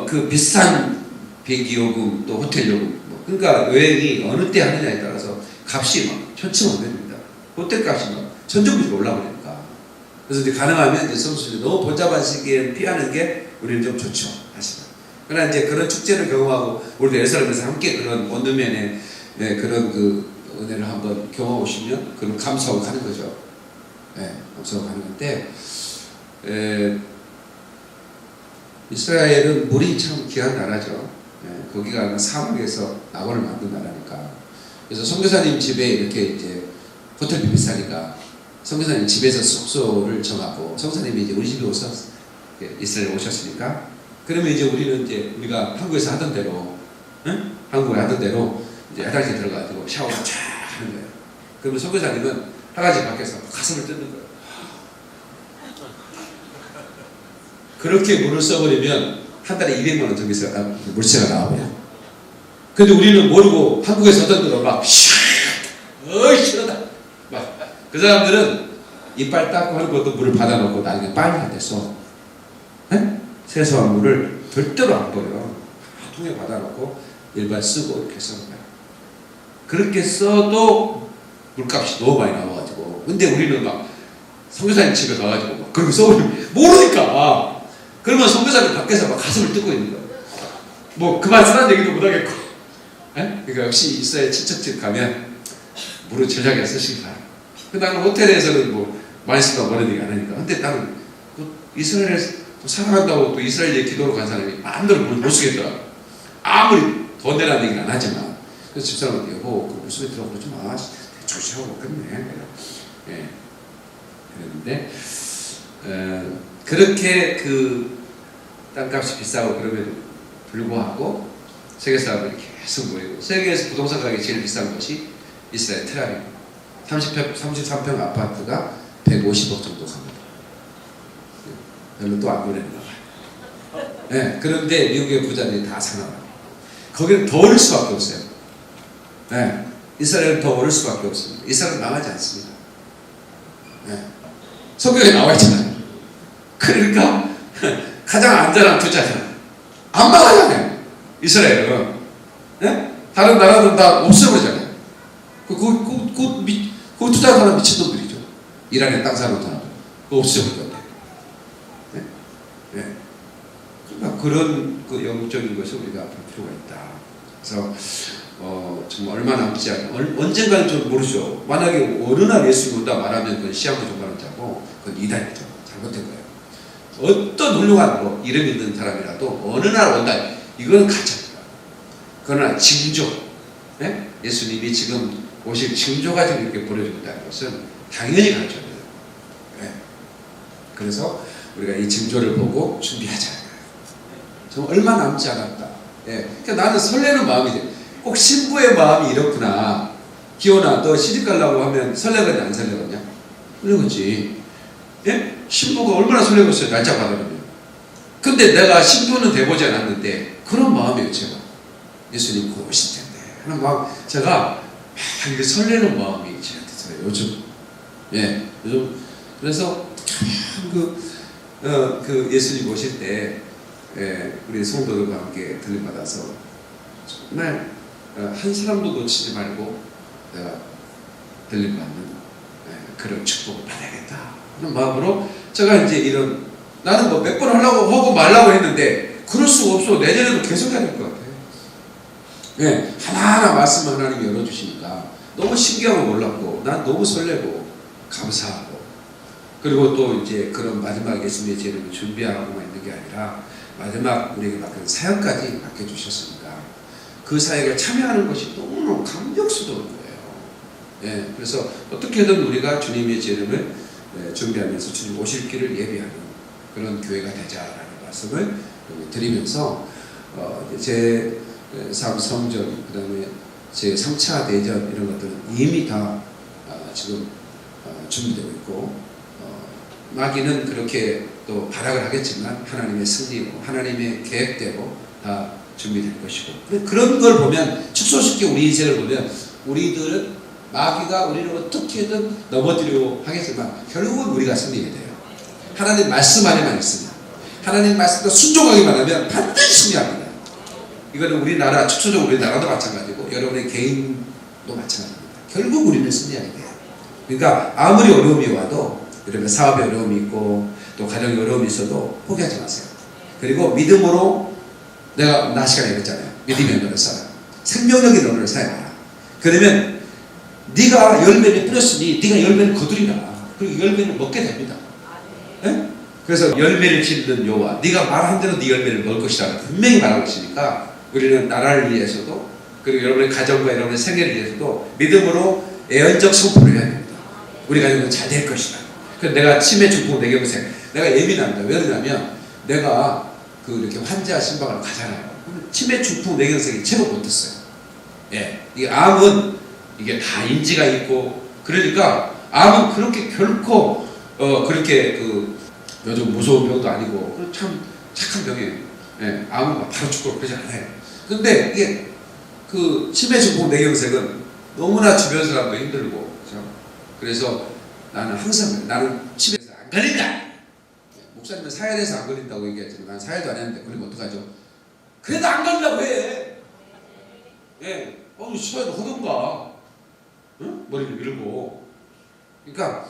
그 비싼 비행기 요금, 또 호텔 요금, 그러니까 여행이 어느 때 하느냐에 따라서 값이 막 천차만별입니다. 호텔 값이 막 천정부지로 올라버리니까. 그래서 이제 가능하면 이제 성수들이 너무 복잡한 시기에 피하는 게 우리는 좀 좋죠, 사실은. 그러나 이제 그런 축제를 경험하고, 우리도 예루살렘에서 함께 그런 원누멘의 그런 그 은혜를 한번 경험해 오시면 그런 감사하고 가는 거죠. 감사하고 가는 건데, 이스라엘은 물이 참 귀한 나라죠. 거기가 사막에서 낙원을 만든 나라니까. 그래서 선교사님 집에 이렇게 이제 호텔비 비싸니까 선교사님 집에서 숙소를 정하고, 선교사님이 이제 우리 집에 오셔서 이스라엘 오셨으니까, 그러면 이제 우리는 이제 우리가 한국에서 하던 대로, 한국에 하던 대로 이제 화장실 들어가지고 샤워를 쫙 하는 거예요. 그러면 선교사님은 화장실 밖에서 가슴을 뜯는 거예요. 그렇게 물을 써버리면 한 달에 200만 원 정도 물세가 나와요. 근데 우리는 모르고 한국에서 하던 대로 막 어이 싫어다. 막 그 사람들은 이빨 닦고 하는 것도 물을 받아놓고 나중에 빨리 안 돼서 세수한 물을 절대로 안 버려요. 통에 받아놓고 일반 쓰고 이렇게 써는 거야. 그렇게 써도 물값이 너무 많이 나와가지고. 근데 우리는 막 선교사님 집에 가가지고 막 그렇게 써버리면 모르니까. 그러면 선교사님 밖에서 막 가슴을 뜯고 있는 거야. 뭐 그만 쓰라는 얘기도 못하겠고. 에? 그러니까 역시 이스라엘 친척집 가면 무료 제작에 쓰시기 바랍니다. 나는 호텔에서는 뭐 많이 쓰다고 그런 얘기 안 하니까. 근데 나는 이스라엘에 사랑한다고 또 이스라엘에 기도로 간 사람이 마음대로 못 쓰겠더라. 아무리 돈 내라는 얘기는 안 하지만. 그래서 집사람한테 여보 그 물소리 들어 그러지 마. 대충 쉬하고 끝내. 예. 그랬는데 그렇게 그 땅값이 비싸고 그럼에도 불구하고 세계 사람들이 계속 모이고 세계에서 부동산 가격이 제일 비싼 곳이 이스라엘 텔아비브 33평 아파트가 150억 정도 갑니다. 별로 또 안 보내는가 봐요. 네, 그런데 미국의 부자들이 다 사나워요. 거기는 더 오를 수밖에 없어요. 네, 이스라엘은 더 오를 수밖에 없습니다. 이스라엘은 망하지 않습니다. 네, 성경에 나와 있잖아요. 그러니까 가장 안전한 투자잖아요. 안 망하잖아요. 이스라엘은. 네? 다른 나라들은 다 없애버리잖아요. 그 투자하는 사람 미친놈들이죠. 이란의 땅 사는 사람들. 그거 없애버릴 건데. 네? 네. 그러니까 그런 그 영적인 것을 우리가 볼 필요가 있다. 그래서 정말 얼마 남지 않고 언젠가는 좀 모르죠. 만약에 어느 날 예수님 온다 말하면 그건 시한부 종말은 자고 그건 이단이죠. 잘못된 거예요. 어떤 훌륭한 뭐 이름 있는 사람이라도 어느 날 온다. 이건 가짜입니다. 그러나 징조, 네? 예수님이 지금 오실 징조가 지금 이렇게 보여주고 있다는 것은 당연히 가르쳐야 돼요. 네. 그래서 우리가 이 징조를 보고 준비하자. 정말 얼마 남지 않았다. 예. 그러니까 나는 설레는 마음이 돼. 꼭 신부의 마음이 이렇구나. 기호나 너 시집 가려고 하면 설레거냐 안 설레거냐? 설레겠지. 예? 신부가 얼마나 설레겠어요. 날짜 받으려면. 근데 내가 신부는 돼보지 않았는데 그런 마음이에요. 제가 예수님 곧 오실 텐데 하는 마음. 제가 이게 설레는 마음이 제한테 들어요. 요즘. 예. 요즘 그래서 그 예수님 오실 때 우리 성도들과 함께 들림받아서 정말 한 사람도 놓치지 말고 내가 들림받는 그런 축복을 받아야겠다 하는 마음으로 제가 이제 이런 나는 뭐 몇 번 하려고 하고 말라고 했는데 그럴 수가 없어. 내년에도 계속 해야 될 것 같아요. 예, 하나하나 말씀 하나님이 열어주시니까 너무 신기하고 놀랍고 난 너무 설레고 감사하고 그리고 또 이제 그런 마지막 예수님의 재림을 준비하고만 있는 게 아니라 마지막 우리에게 맡긴 사역까지 맡겨주셨으니까 그 사역에 참여하는 것이 너무너무 감격스러운 거예요. 예, 그래서 어떻게든 우리가 주님의 재림을 준비하면서 주님 오실 길을 예비하는 그런 교회가 되자라는 말씀을 드리면서 제 3 성전 그 다음에 제 3차 대전 이런 것들은 이미 다 지금 준비되고 있고 마귀는 그렇게 또 발악을 하겠지만 하나님의 승리고 하나님의 계획대로 다 준비될 것이고 그런 걸 보면 축소시키 우리 인생을 보면 우리들은 마귀가 우리를 어떻게든 넘어뜨리려고 하겠지만 결국은 우리가 승리해야 돼요. 하나님 말씀 안에만 있으면 하나님 말씀도 순종하기만 하면 반드시 승리합니다. 이거는 우리나라 축소적으로 우리나라도 마찬가지고 여러분의 개인도 마찬가지입니다. 결국 우리는 승리하게 돼요. 그러니까 아무리 어려움이 와도 여러분 사업에 어려움이 있고 또 가정에 어려움이 있어도 포기하지 마세요. 그리고 믿음으로 나 시간에 얘기했잖아요. 믿음의 언어를 써라. 생명력의 언어를 사용하라. 그러면 네가 열매를 뿌렸으니 네가 열매를 거두리라. 그리고 열매를 먹게 됩니다. 네? 그래서 열매를 짓는 여호와 네가 말한 대로 네 열매를 먹을 것이다. 분명히 말하고 있으니까 우리는 나라를 위해서도 그리고 여러분의 가정과 여러분의 생애를 위해서도 믿음으로 애언적 선포를 해야 됩니다. 우리 가정은 잘 될 것이다. 그래서 내가 치매 중풍 내경색 내가 예민합니다. 왜 그러냐면 내가 이렇게 환자 신방을 가잖아요. 치매 중풍 내경색이 제법 못했어요. 예, 이 암은 이게 다 인지가 있고 그러니까 암은 그렇게 결코 그렇게 요즘 무서운 병도 아니고 참 착한 병이에요. 예, 암은 바로 죽고 그러지 않아요. 근데 이게 치매 중풍 내경색은 너무나 주변 사람도 힘들고 그렇죠? 그래서 나는 항상 나는 치매에서 안 걸린다. 목사님은 사열에서 안 걸린다고 얘기하지만 난 사열도 안 했는데 걸리면 어떡하죠? 그래도 안 간다고 해. 예, 시간도 하던가. 응? 머리를 밀고. 그러니까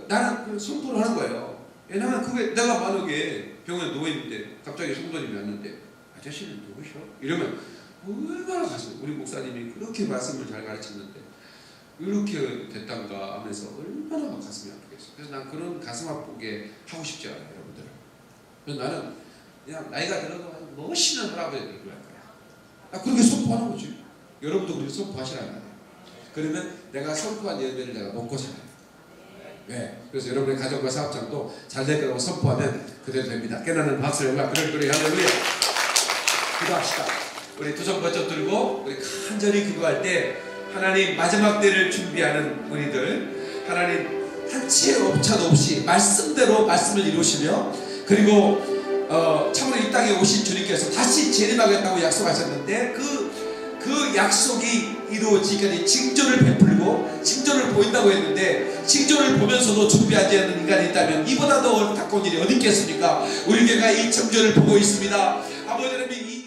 나는 그 선포를 하는 거예요. 왜냐면 그게 내가 만약에 병원에 누워있는데 갑자기 성도님이 왔는데 아저씨는 누구셔? 이러면 얼마나 가슴, 우리 목사님이 그렇게 말씀을 잘 가르쳤는데 이렇게 됐단가 하면서 얼마나 막 가슴이 아프겠어. 그래서 난 그런 가슴 아프게 하고 싶지 않아요, 여러분들. 그래서 나는 그냥 나이가 들어도 멋있는 할아버지가 될 거야. 나 그렇게 선포하는 거지. 여러분도 그렇게 선포하시란 말이에요. 그러면 내가 선포한 열매를 내가 먹고 살아요. 네. 그래서 여러분의 가정과 사업장도 잘 될 거라고 선포하면 그대로 됩니다. 깨닫는 박수를 올라 그럴 할렐루야. 기도합시다. 우리 두 손 번쩍 들고 우리 간절히 기도할 때 하나님 마지막 때를 준비하는 우리들 하나님 한치의 오차도 없이 말씀대로 말씀을 이루시며 그리고 참으로 이 땅에 오신 주님께서 다시 재림하겠다고 약속하셨는데 그 약속이 이루어지기까지 징조를 베풀고 징조를 보인다고 했는데 징조를 보면서도 준비하지 않는 인간이 있다면 이보다 더 안타까운 일이 어디 있겠습니까? 우리 교회가 이 징조를 보고 있습니다. 아버지 하나님 이